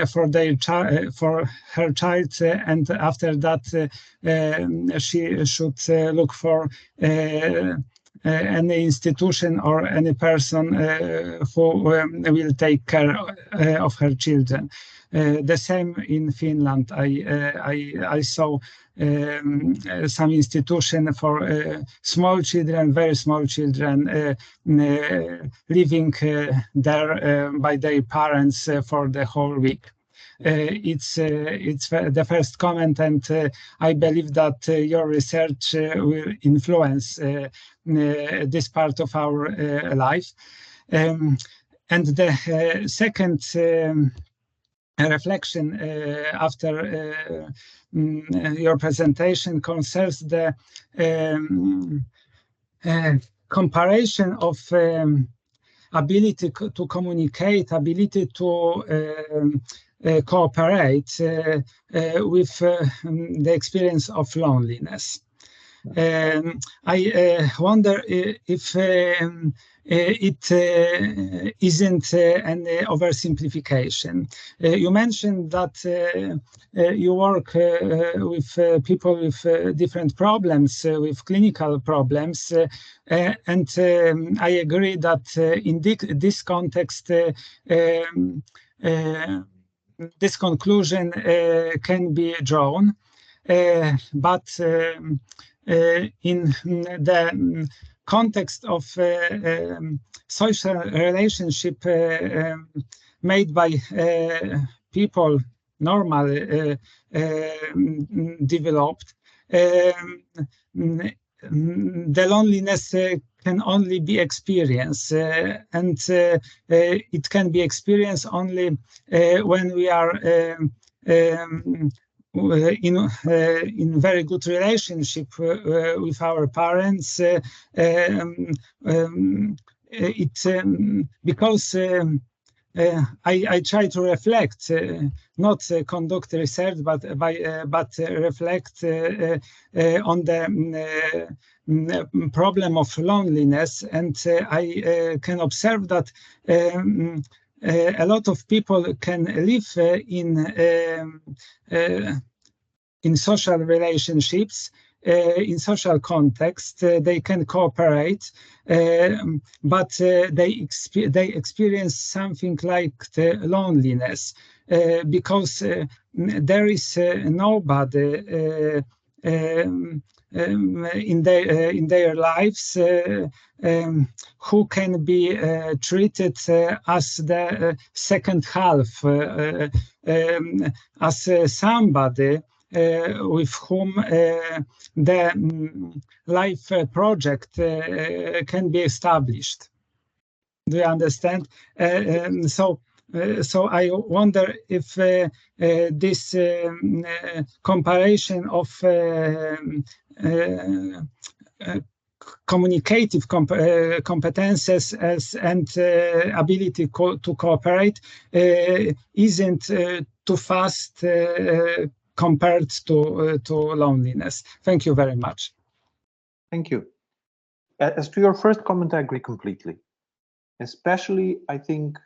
for her child, and after that she should look for any institution or any person who will take care of her children. The same in Finland. I saw some institution for small children, very small children, living there by their parents for the whole week. It's the first comment, and I believe that your research will influence this part of our life. And the second reflection after your presentation concerns the comparison of ability to communicate, ability to cooperate with the experience of loneliness. I wonder if it isn't an oversimplification. You mentioned that you work with people with different problems, with clinical problems, and I agree that in this context, this conclusion can be drawn, but in the context of social relationship made by people normally developed, the loneliness can only be experienced, and it can be experienced only when we are in very good relationship with our parents. Because I try to reflect, not conduct research, but reflect on the problem of loneliness, and I can observe that a lot of people can live in social relationships, in social context. They can cooperate, but they experience something like the loneliness, because there is nobody in their lives who can be treated as the second half, as somebody with whom the life project can be established. Do you understand? So I wonder if this comparison of communicative competences and ability to cooperate isn't too fast compared to loneliness. Thank you very much. Thank you. As to your first comment, I agree completely. Especially, I think,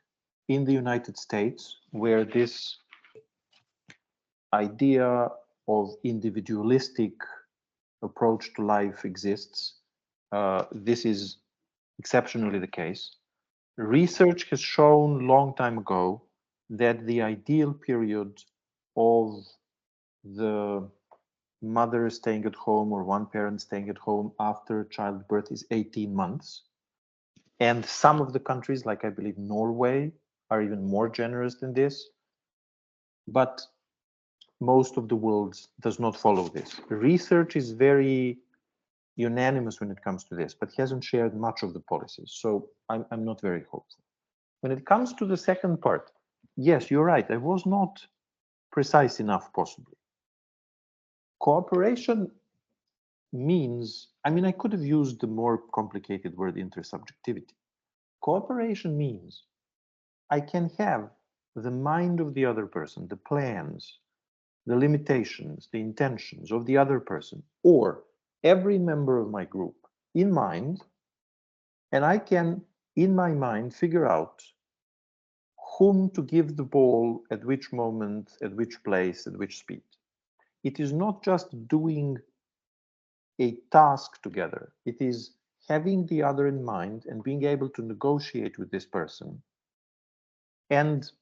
in the United States, where this idea of individualistic approach to life exists, this is exceptionally the case. Research has shown long time ago that the ideal period of the mother staying at home or one parent staying at home after childbirth is 18 months. And some of the countries, like I believe Norway, are even more generous than this. But most of the world does not follow this. Research is very unanimous when it comes to this, but hasn't shared much of the policies. So I'm not very hopeful. When it comes to the second part, yes, you're right. I was not precise enough, possibly. Cooperation means, I mean, I could have used the more complicated word intersubjectivity. Cooperation means I can have the mind of the other person, the plans, the limitations, the intentions of the other person, or every member of my group in mind, and I can, in my mind, figure out whom to give the ball at which moment, at which place, at which speed. It is not just doing a task together. It is having the other in mind and being able to negotiate with this person. And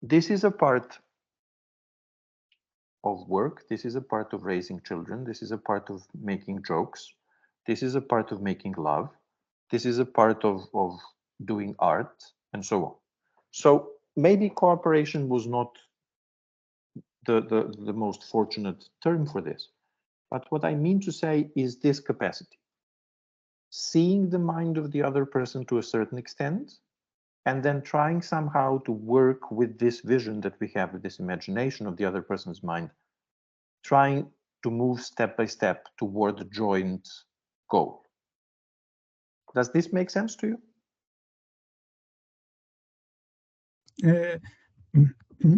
this is a part of work. This is a part of raising children. This is a part of making jokes. This is a part of making love. This is a part of doing art and so on. So maybe cooperation was not the most fortunate term for this. But what I mean to say is this capacity. Seeing the mind of the other person to a certain extent, and then trying somehow to work with this vision that we have, with this imagination of the other person's mind, trying to move step by step toward the joint goal. Does this make sense to you?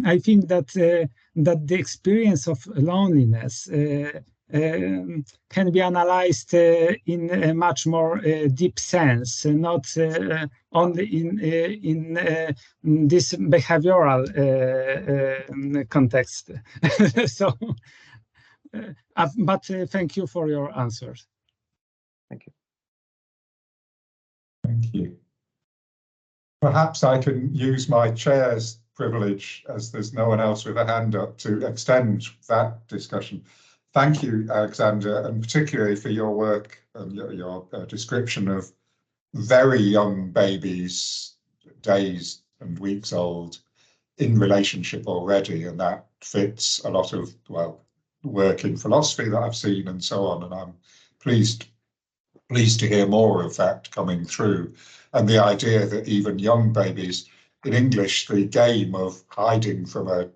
I think that that the experience of loneliness can be analyzed in a much more deep sense, not only in this behavioral context. So, but thank you for your answers. Thank you. Thank you. Perhaps I can use my chair's privilege, as there's no one else with a hand up, to extend that discussion. Thank you, Aleksandar, and particularly for your work and your description of very young babies, days and weeks old, in relationship already, and that fits a lot of, well, work in philosophy that I've seen and so on, and I'm pleased to hear more of that coming through. And the idea that even young babies, in English, the game of hiding from a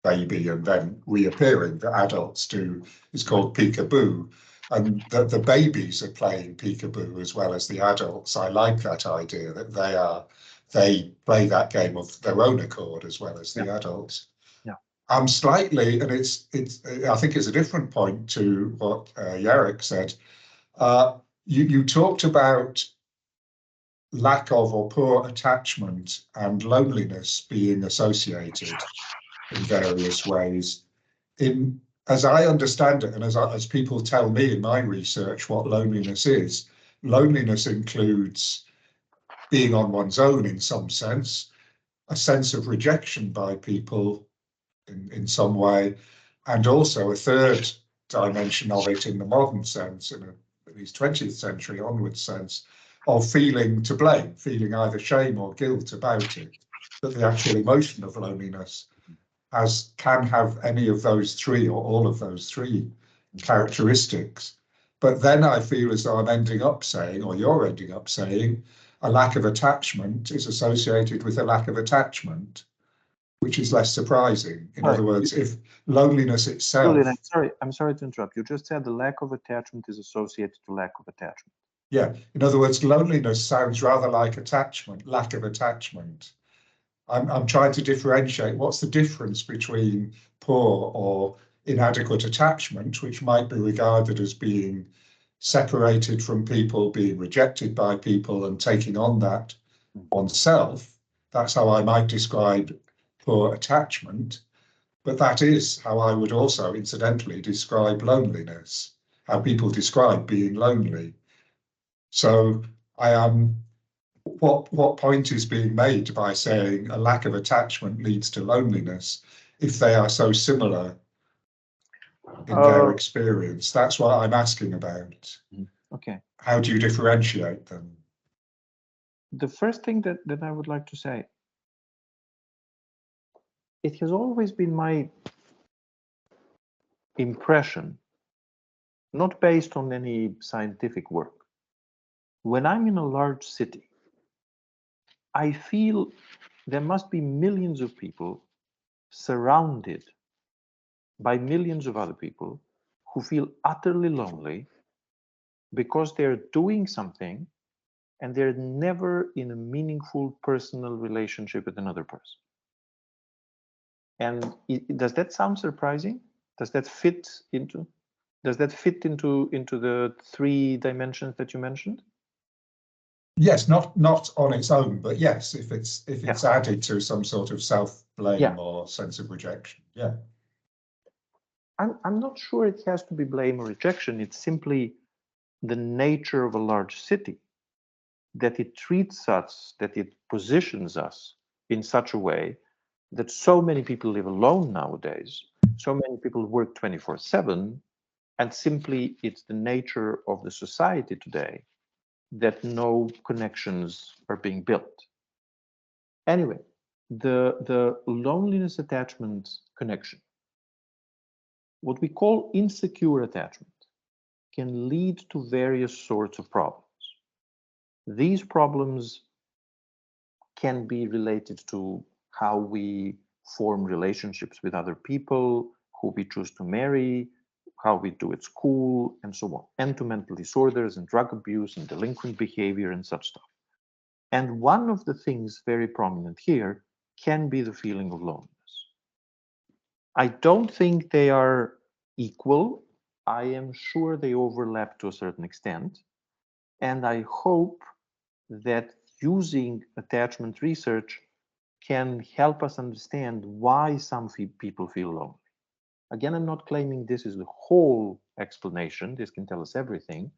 baby and then reappearing that adults do is called peekaboo. And that the babies are playing peekaboo as well as the adults. I like that idea that they play that game of their own accord as well as the adults. Yeah. Slightly, and it's I think it's a different point to what Jarek said. You talked about lack of or poor attachment and loneliness being associated in various ways. As I understand it, and as people tell me in my research what loneliness is, loneliness includes being on one's own in some sense, a sense of rejection by people in some way, and also a third dimension of it in the modern sense, in at least 20th century onwards sense, of feeling to blame, feeling either shame or guilt about it, that the actual emotion of loneliness can have any of those three or all of those three characteristics. But then I feel as though I'm ending up saying, or you're ending up saying, a lack of attachment is associated with a lack of attachment, which is less surprising. In other words, if loneliness itself... Julian, I'm sorry to interrupt. You just said the lack of attachment is associated to lack of attachment. Yeah, in other words, loneliness sounds rather like attachment, lack of attachment. I'm trying to differentiate what's the difference between poor or inadequate attachment, which might be regarded as being separated from people, being rejected by people and taking on that oneself. That's how I might describe poor attachment. But that is how I would also incidentally describe loneliness, how people describe being lonely. So what point is being made by saying a lack of attachment leads to loneliness if they are so similar in their experience? That's what I'm asking about. Okay. How do you differentiate them? The first thing that I would like to say, it has always been my impression, not based on any scientific work. When I'm in a large city, I feel there must be millions of people surrounded by millions of other people who feel utterly lonely because they're doing something and they're never in a meaningful personal relationship with another person. And does that sound surprising? Does that fit into the three dimensions that you mentioned? Yes, not on its own, but yes, if it's added to some sort of self-blame or sense of rejection. Yeah. I'm not sure it has to be blame or rejection. It's simply the nature of a large city, that it treats us, that it positions us in such a way that so many people live alone nowadays, so many people work 24/7, and simply it's the nature of the society today that no connections are being built. Anyway, the loneliness attachment connection, what we call insecure attachment, can lead to various sorts of problems. These problems can be related to how we form relationships with other people, who we choose to marry, how we do at school, and so on, and to mental disorders and drug abuse and delinquent behavior and such stuff. And one of the things very prominent here can be the feeling of loneliness. I don't think they are equal. I am sure they overlap to a certain extent. And I hope that using attachment research can help us understand why some people feel lonely. Again, I'm not claiming this is the whole explanation. This can tell us everything,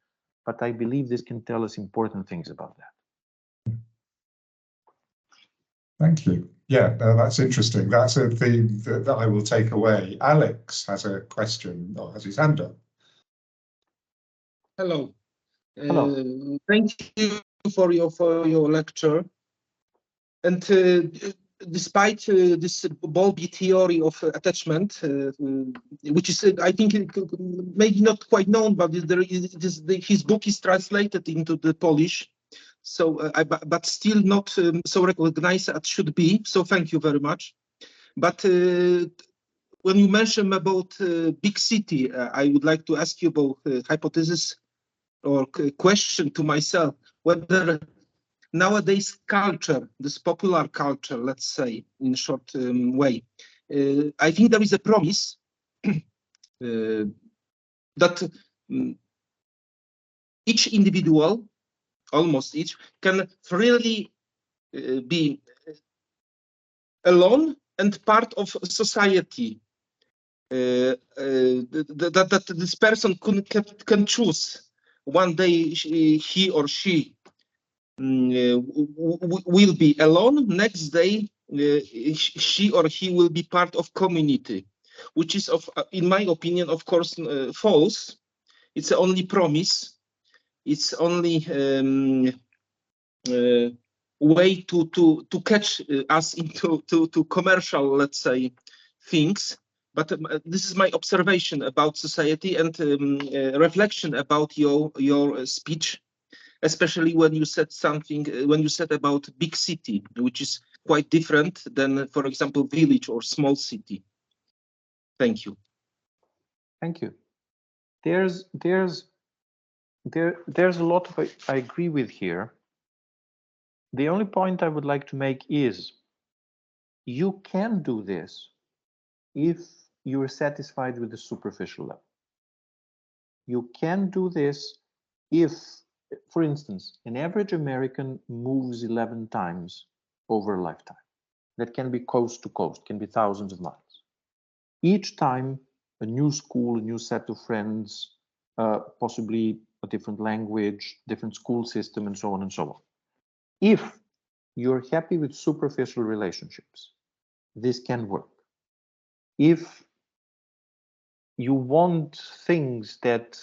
but I believe this can tell us important things about that. Thank you. Yeah, no, that's interesting. That's a theme that I will take away. Alex has a question, or has his hand up. Hello. Hello. Thank you for your lecture. And despite this bulky theory of attachment, which is, I think, maybe not quite known, but his book is translated into the Polish, so but still not so recognized as should be. So thank you very much. But when you mention about big city, I would like to ask you about hypothesis or question to myself whether nowadays culture, this popular culture, let's say in short way, I think there is a promise that each individual almost each, can freely be alone and part of society. That this person can choose. One day he or she will be alone. Next day she or he will be part of community, which is, in my opinion, of course, false. It's only promise. It's only way to catch us into to commercial, let's say, things. But this is my observation about society and reflection about your speech, especially when you said something, when you said about big city, which is quite different than, for example, village or small city. Thank you. Thank you. There's a lot of I agree with here. The only point I would like to make is you can do this if you are satisfied with the superficial level. You can do this if, for instance, an average American moves 11 times over a lifetime. That can be coast to coast, can be thousands of miles. Each time, a new school, a new set of friends, possibly a different language, different school system, and so on and so on. If you're happy with superficial relationships, this can work. If you want things that,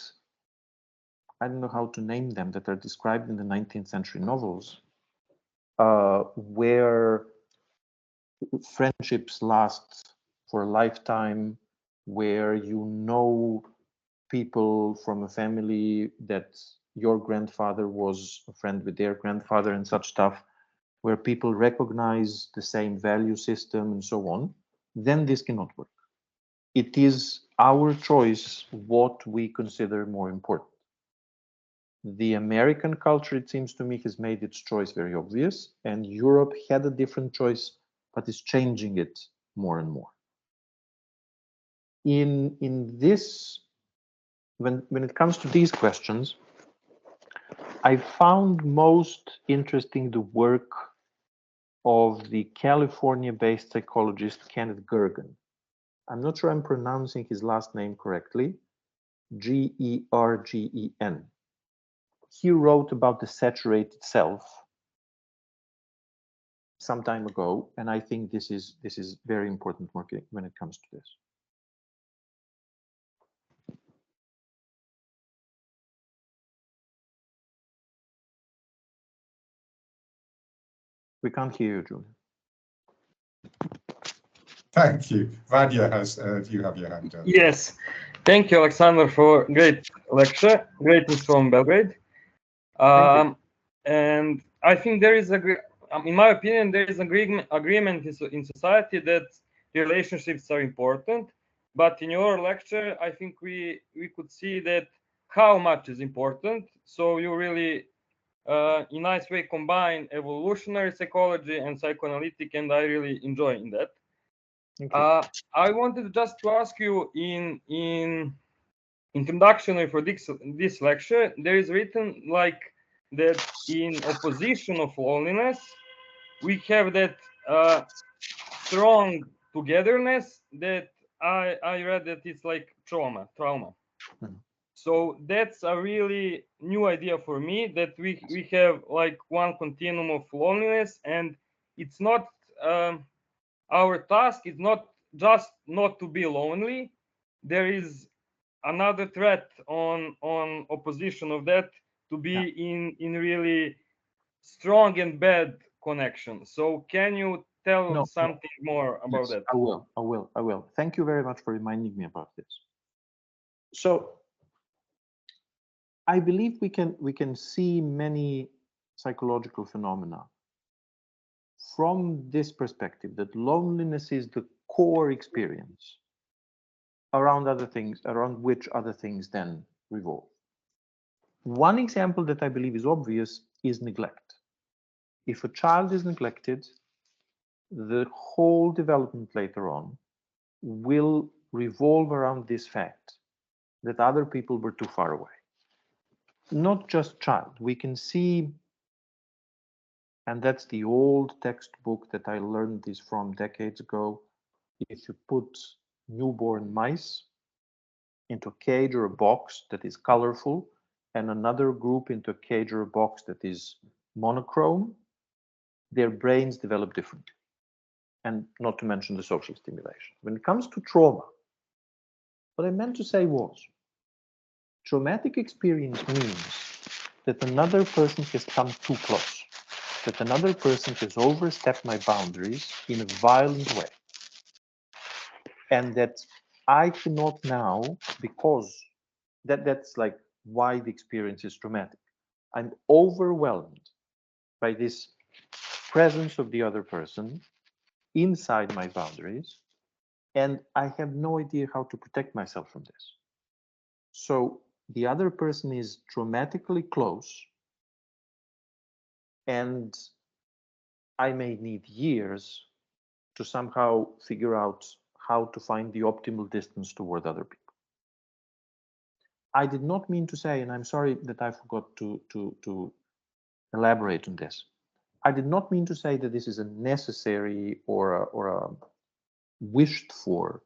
I don't know how to name them, that are described in the 19th century novels, where friendships last for a lifetime, where you know people from a family that your grandfather was a friend with their grandfather and such stuff, where people recognize the same value system and so on, then this cannot work. It is our choice what we consider more important. The American culture, it seems to me, has made its choice very obvious, and Europe had a different choice, but is changing it more and more. In this, when it comes to these questions, I found most interesting the work of the California-based psychologist Kenneth Gergen. I'm not sure I'm pronouncing his last name correctly, Gergen. He wrote about the saturated self some time ago, and I think this is very important work when it comes to this. We can't hear you, Julian. Thank you. Vanya has, you have your hand up. Yes. Thank you, Aleksandar, for great lecture. Greetings from Belgrade. And I think there is in my opinion, there is agreement in society that relationships are important. But in your lecture, I think we could see that how much is important. So you really, in a nice way, combine evolutionary psychology and psychoanalytic, and I really enjoy in that. I wanted just to ask you in introduction for this lecture, there is written like that in opposition of loneliness, we have that strong togetherness that I read that it's like trauma. So that's a really new idea for me, that we have like one continuum of loneliness, and it's not our task is not just not to be lonely. There is another threat on opposition of that, to be in really strong and bad connection. So can you tell something more about that? I will. Thank you very much for reminding me about this. So I believe we can see many psychological phenomena from this perspective, that loneliness is the core experience around other things, around which other things then revolve. One example that I believe is obvious is neglect. If a child is neglected, the whole development later on will revolve around this fact that other people were too far away. Not just child. We can see And that's the old textbook that I learned this from decades ago. If you put newborn mice into a cage or a box that is colorful, and another group into a cage or a box that is monochrome, their brains develop differently. And not to mention the social stimulation. When it comes to trauma, what I meant to say was, traumatic experience means that another person has come too close, that another person has overstepped my boundaries in a violent way. And that I cannot now, because that's like why the experience is traumatic. I'm overwhelmed by this presence of the other person inside my boundaries, and I have no idea how to protect myself from this. So the other person is traumatically close, and I may need years to somehow figure out how to find the optimal distance toward other people. I did not mean to say, and I'm sorry that I forgot to elaborate on this. I did not mean to say that this is a necessary or a wished for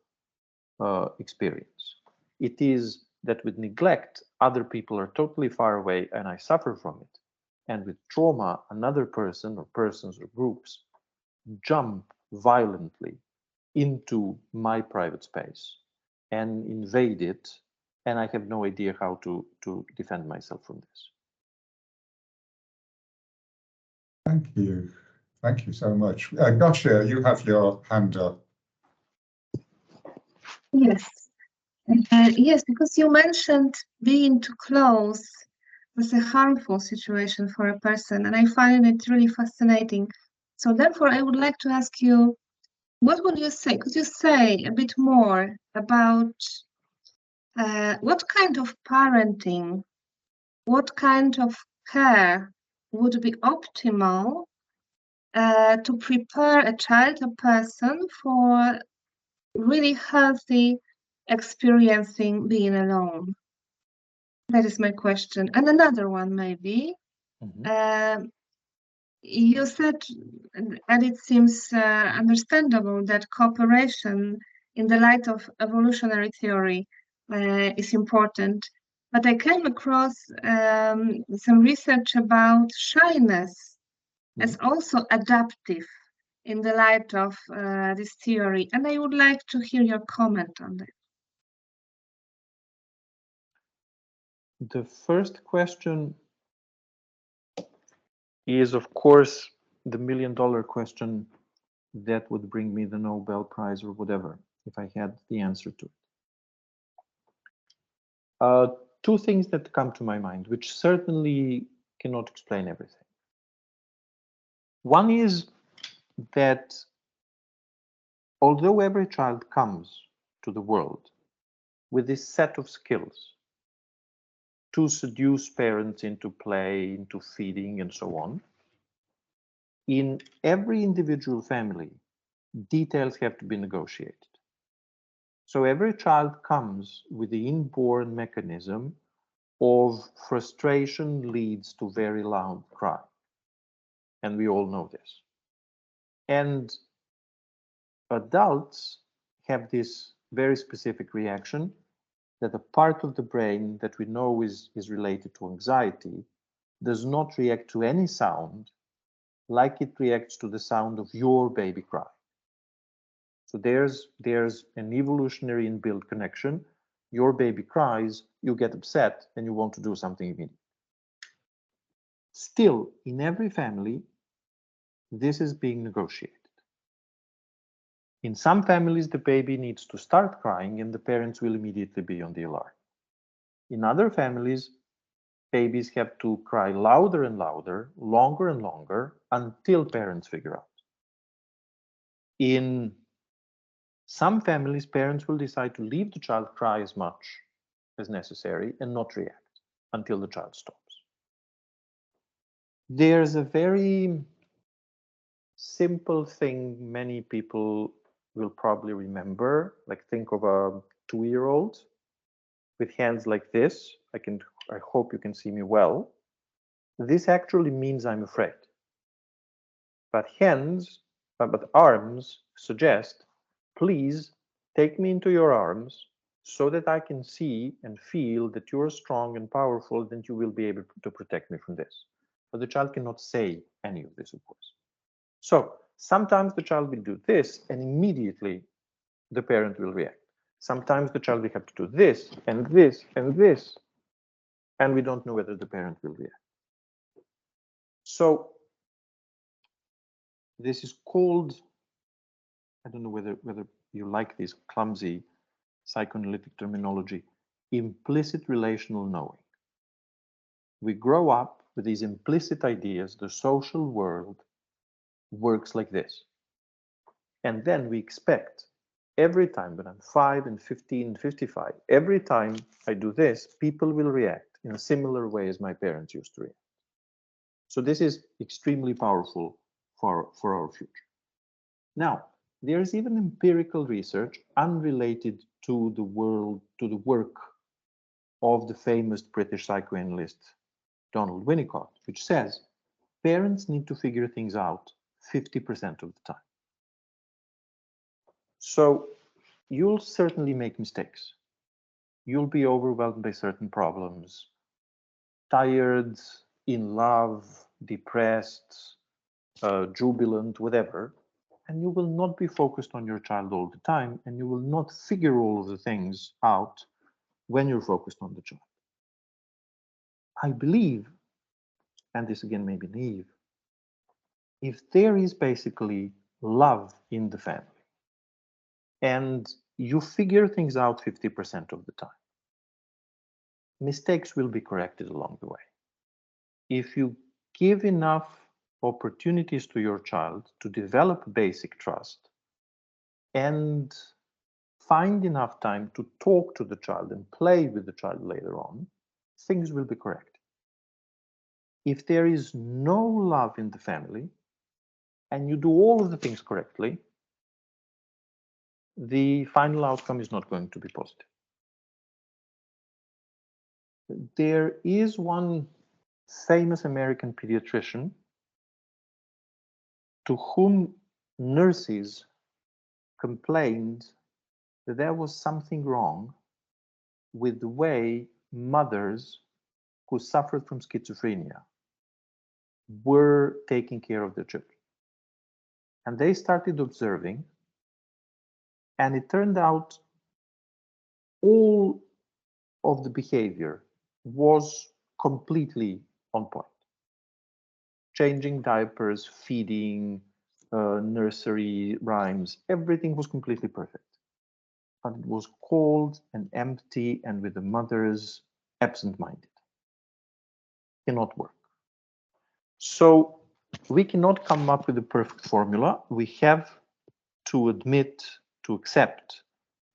experience. It is that with neglect, other people are totally far away and I suffer from it. And with trauma, another person or persons or groups jump violently into my private space and invade it, and I have no idea how to defend myself from this. Thank you. Thank you so much. Gosia, you have your hand up. Yes. Yes, because you mentioned being too close was a harmful situation for a person, and I find it really fascinating. So therefore, I would like to ask you, what would you say? Could you say a bit more about what kind of parenting, what kind of care would be optimal to prepare a child, a person, for really healthy experiencing being alone? That is my question. And another one, maybe. You said, and it seems understandable, that cooperation in the light of evolutionary theory is important. But I came across some research about shyness as also adaptive in the light of this theory. And I would like to hear your comment on that. The first question is, of course, the million-dollar question that would bring me the Nobel Prize or whatever, if I had the answer to it. Two things that come to my mind, which certainly cannot explain everything. One is that although every child comes to the world with this set of skills to seduce parents into play, into feeding, and so on, in every individual family, details have to be negotiated. So every child comes with the inborn mechanism of frustration leads to very loud cry. And we all know this. And adults have this very specific reaction that a part of the brain that we know is related to anxiety does not react to any sound like it reacts to the sound of your baby cry. So there's an evolutionary inbuilt connection. Your baby cries, you get upset, and you want to do something immediately. Still, in every family, this is being negotiated. In some families, the baby needs to start crying and the parents will immediately be on the alarm. In other families, babies have to cry louder and louder, longer and longer, until parents figure out. In some families, parents will decide to leave the child cry as much as necessary and not react until the child stops. There's a very simple thing many people will probably remember, like think of a 2-year-old with hands like this. I hope you can see me well. This actually means I'm afraid. But arms suggest, please take me into your arms so that I can see and feel that you're strong and powerful, then you will be able to protect me from this. But the child cannot say any of this, of course. So sometimes the child will do this and immediately the parent will react. Sometimes the child will have to do this and this and this, and we don't know whether the parent will react. So this is called, I don't know whether you like this clumsy psychoanalytic terminology, implicit relational knowing. We grow up with these implicit ideas, the social world works like this. And then we expect every time when I'm 5 and 15 and 55, every time I do this, people will react in a similar way as my parents used to react. So this is extremely powerful for our future. Now, there is even empirical research unrelated to the work of the famous British psychoanalyst Donald Winnicott, which says parents need to figure things out 50% of the time. So you'll certainly make mistakes. You'll be overwhelmed by certain problems, tired, in love, depressed, jubilant, whatever, and you will not be focused on your child all the time, and you will not figure all of the things out when you're focused on the child. I believe, and this again may be naive, if there is basically love in the family, and you figure things out 50% of the time, mistakes will be corrected along the way. If you give enough opportunities to your child to develop basic trust and find enough time to talk to the child and play with the child later on, things will be corrected. If there is no love in the family and you do all of the things correctly, the final outcome is not going to be positive. There is one famous American pediatrician to whom nurses complained that there was something wrong with the way mothers who suffered from schizophrenia were taking care of their children. And they started observing, and it turned out all of the behavior was completely on point. Changing diapers, feeding, nursery rhymes, everything was completely perfect. But it was cold and empty and with the mothers absent-minded. Cannot work. So we cannot come up with a perfect formula. We have to admit, to accept,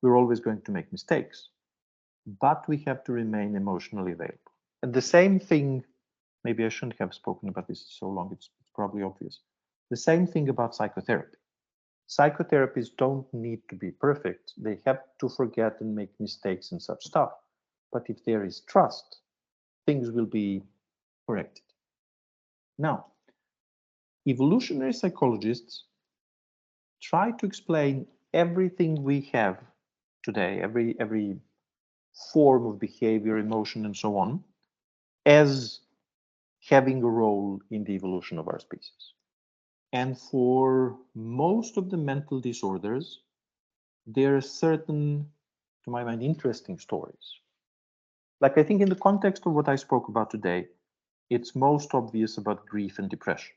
we're always going to make mistakes, but we have to remain emotionally available. And the same thing, maybe I shouldn't have spoken about this so long, it's probably obvious. The same thing about psychotherapy. Psychotherapists don't need to be perfect. They have to forget and make mistakes and such stuff. But if there is trust, things will be corrected. Now, evolutionary psychologists try to explain everything we have today, every form of behavior, emotion, and so on, as having a role in the evolution of our species. And for most of the mental disorders, there are certain, to my mind, interesting stories. Like I think in the context of what I spoke about today, it's most obvious about grief and depression.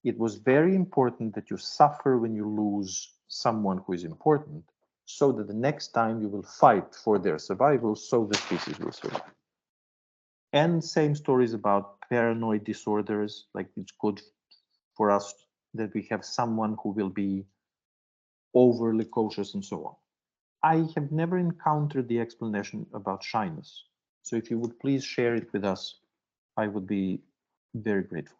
It was very important that you suffer when you lose someone who is important, so that the next time you will fight for their survival, so the species will survive. And same stories about paranoid disorders, like it's good for us that we have someone who will be overly cautious and so on. I have never encountered the explanation about shyness. So if you would please share it with us, I would be very grateful.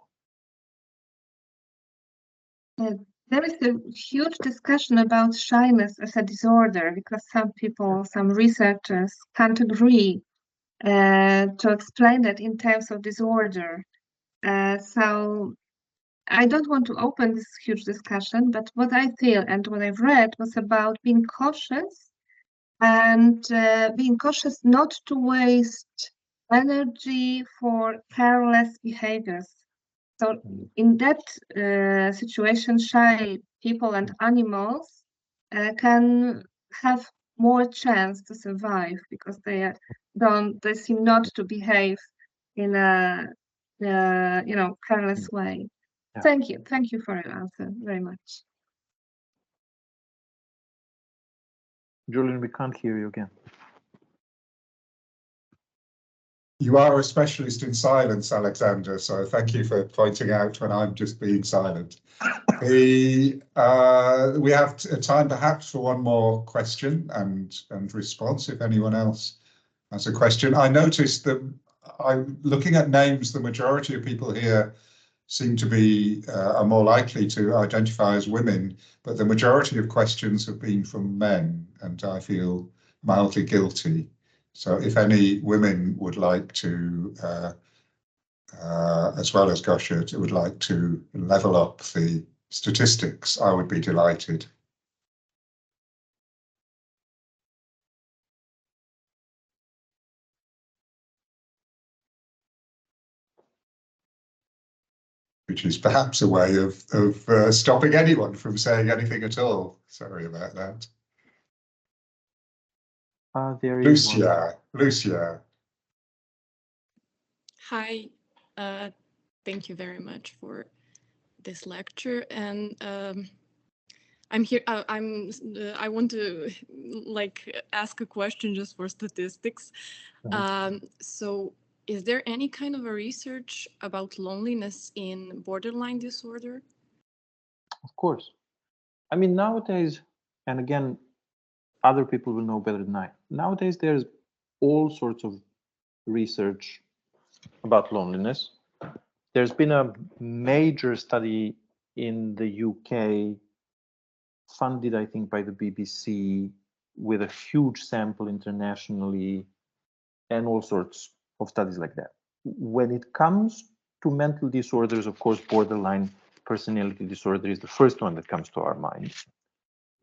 There is a huge discussion about shyness as a disorder because some people, some researchers can't agree to explain that in terms of disorder. So I don't want to open this huge discussion, but what I feel and what I've read was about being cautious and being cautious not to waste energy for careless behaviors. So in that situation, shy people and animals can have more chance to survive because they seem not to behave in a careless way. Yeah. Thank you for your answer very much. Julian, we can't hear you again. You are a specialist in silence, Aleksandar, so thank you for pointing out when I'm just being silent. We have time perhaps for one more question and response if anyone else has a question. I noticed that I'm looking at names, the majority of people here seem to be are more likely to identify as women, but the majority of questions have been from men, and I feel mildly guilty. So if any women would like to, as well as Goshert, would like to level up the statistics, I would be delighted. Which is perhaps a way of stopping anyone from saying anything at all. Sorry about that. There is Lucia. Hi, thank you very much for this lecture, and I'm here. I want to ask a question just for statistics. So, is there any kind of a research about loneliness in borderline disorder? Of course. I mean, nowadays, and again, other people will know better than I. Nowadays, there's all sorts of research about loneliness. There's been a major study in the UK, funded, I think, by the BBC, with a huge sample internationally, and all sorts of studies like that. When it comes to mental disorders, of course, borderline personality disorder is the first one that comes to our mind,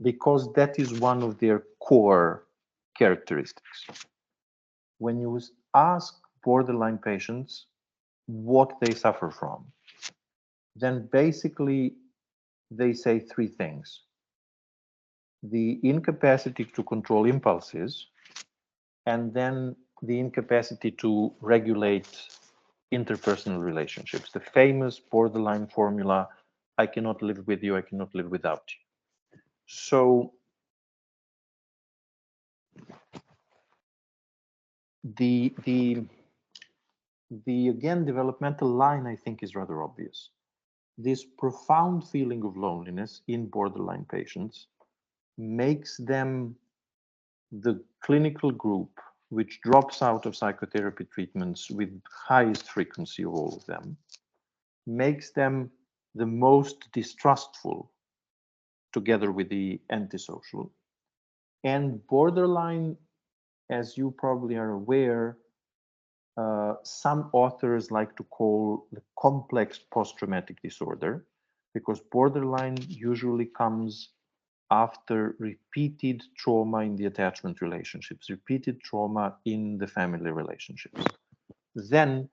because that is one of their core characteristics. When you ask borderline patients what they suffer from, then basically they say three things: the incapacity to control impulses, and then the incapacity to regulate interpersonal relationships. The famous borderline formula, I cannot live with you, I cannot live without you. So the again, developmental line, I think, is rather obvious. This profound feeling of loneliness in borderline patients makes them the clinical group which drops out of psychotherapy treatments with highest frequency of all of them, makes them the most distrustful together with the antisocial. And borderline, as you probably are aware, some authors like to call the complex post-traumatic disorder, because borderline usually comes after repeated trauma in the attachment relationships, repeated trauma in the family relationships. Then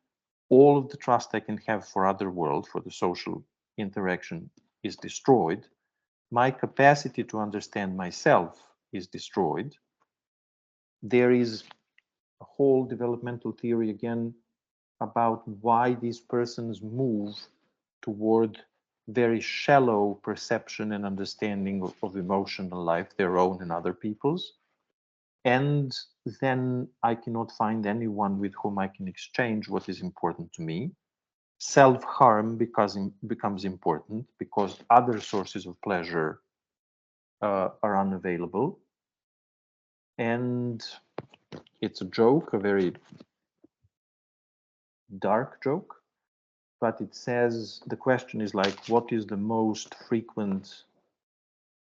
all of the trust I can have for other world, for the social interaction, is destroyed. My capacity to understand myself is destroyed. There is a whole developmental theory again about why these persons move toward very shallow perception and understanding of emotional life, their own and other people's. And then I cannot find anyone with whom I can exchange what is important to me. Self-harm becomes important because other sources of pleasure are unavailable. And it's a joke, a very dark joke, but it says, the question is like, what is the most frequent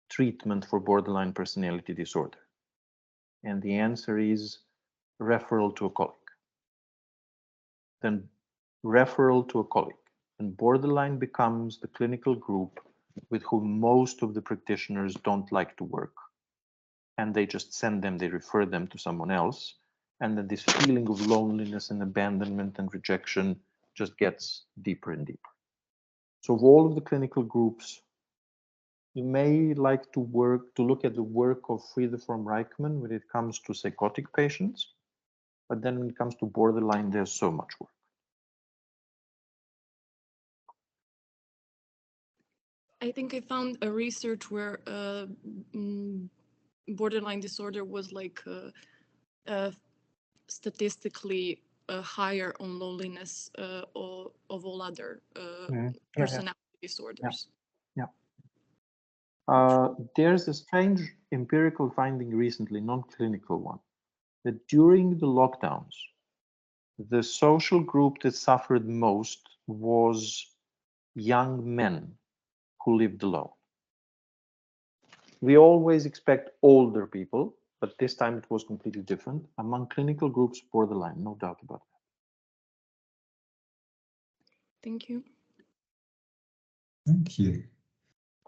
treatment for borderline personality disorder? And the answer is referral to a colleague. Then referral to a colleague. And borderline becomes the clinical group with whom most of the practitioners don't like to work. And they just send them, they refer them to someone else. And then this feeling of loneliness and abandonment and rejection just gets deeper and deeper. So of all of the clinical groups, you may like to look at the work of Friede von Reichmann when it comes to psychotic patients, but then when it comes to borderline, there's so much work. I think I found a research where borderline disorder was like statistically higher on loneliness of all other personality disorders. There's a strange empirical finding recently, non-clinical one, that during the lockdowns, the social group that suffered most was young men who lived alone. We always expect older people, but this time it was completely different. Among clinical groups, borderline, no doubt about that. Thank you. Thank you.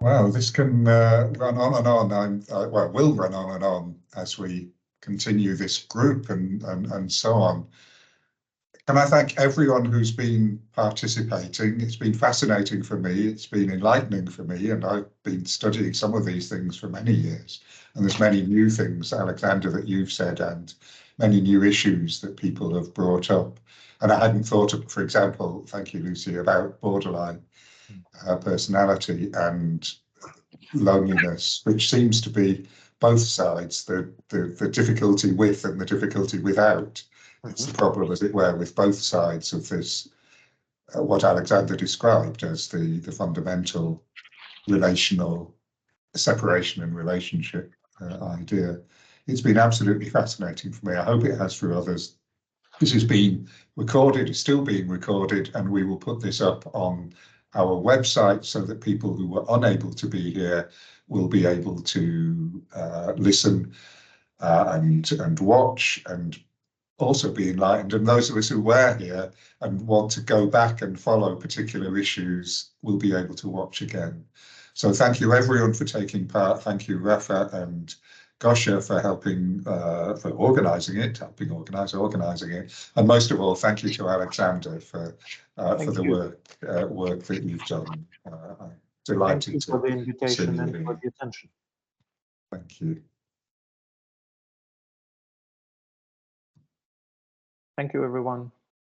Wow, this can run on and on. Well, will run on and on as we continue this group and so on. Can I thank everyone who's been participating? It's been fascinating for me. It's been enlightening for me, and I've been studying some of these things for many years. And there's many new things, Aleksandar, that you've said, and many new issues that people have brought up. And I hadn't thought of, for example, thank you, Lucy, about borderline personality and loneliness, which seems to be both sides, the difficulty with and the difficulty without. It's the problem, as it were, with both sides of this, what Aleksandar described as the fundamental relational separation and relationship idea. It's been absolutely fascinating for me. I hope it has for others. This has been recorded, it's still being recorded, and we will put this up on our website so that people who were unable to be here will be able to listen and watch and also be enlightened. And those of us who were here and want to go back and follow particular issues will be able to watch again. So thank you everyone for taking part. Thank you Rafa and Gosha for helping, for organising it, organising it. And most of all, thank you to Aleksandar for the work that you've done. I'm delighted Thank you for the invitation and for the attention. Thank you. Thank you, everyone.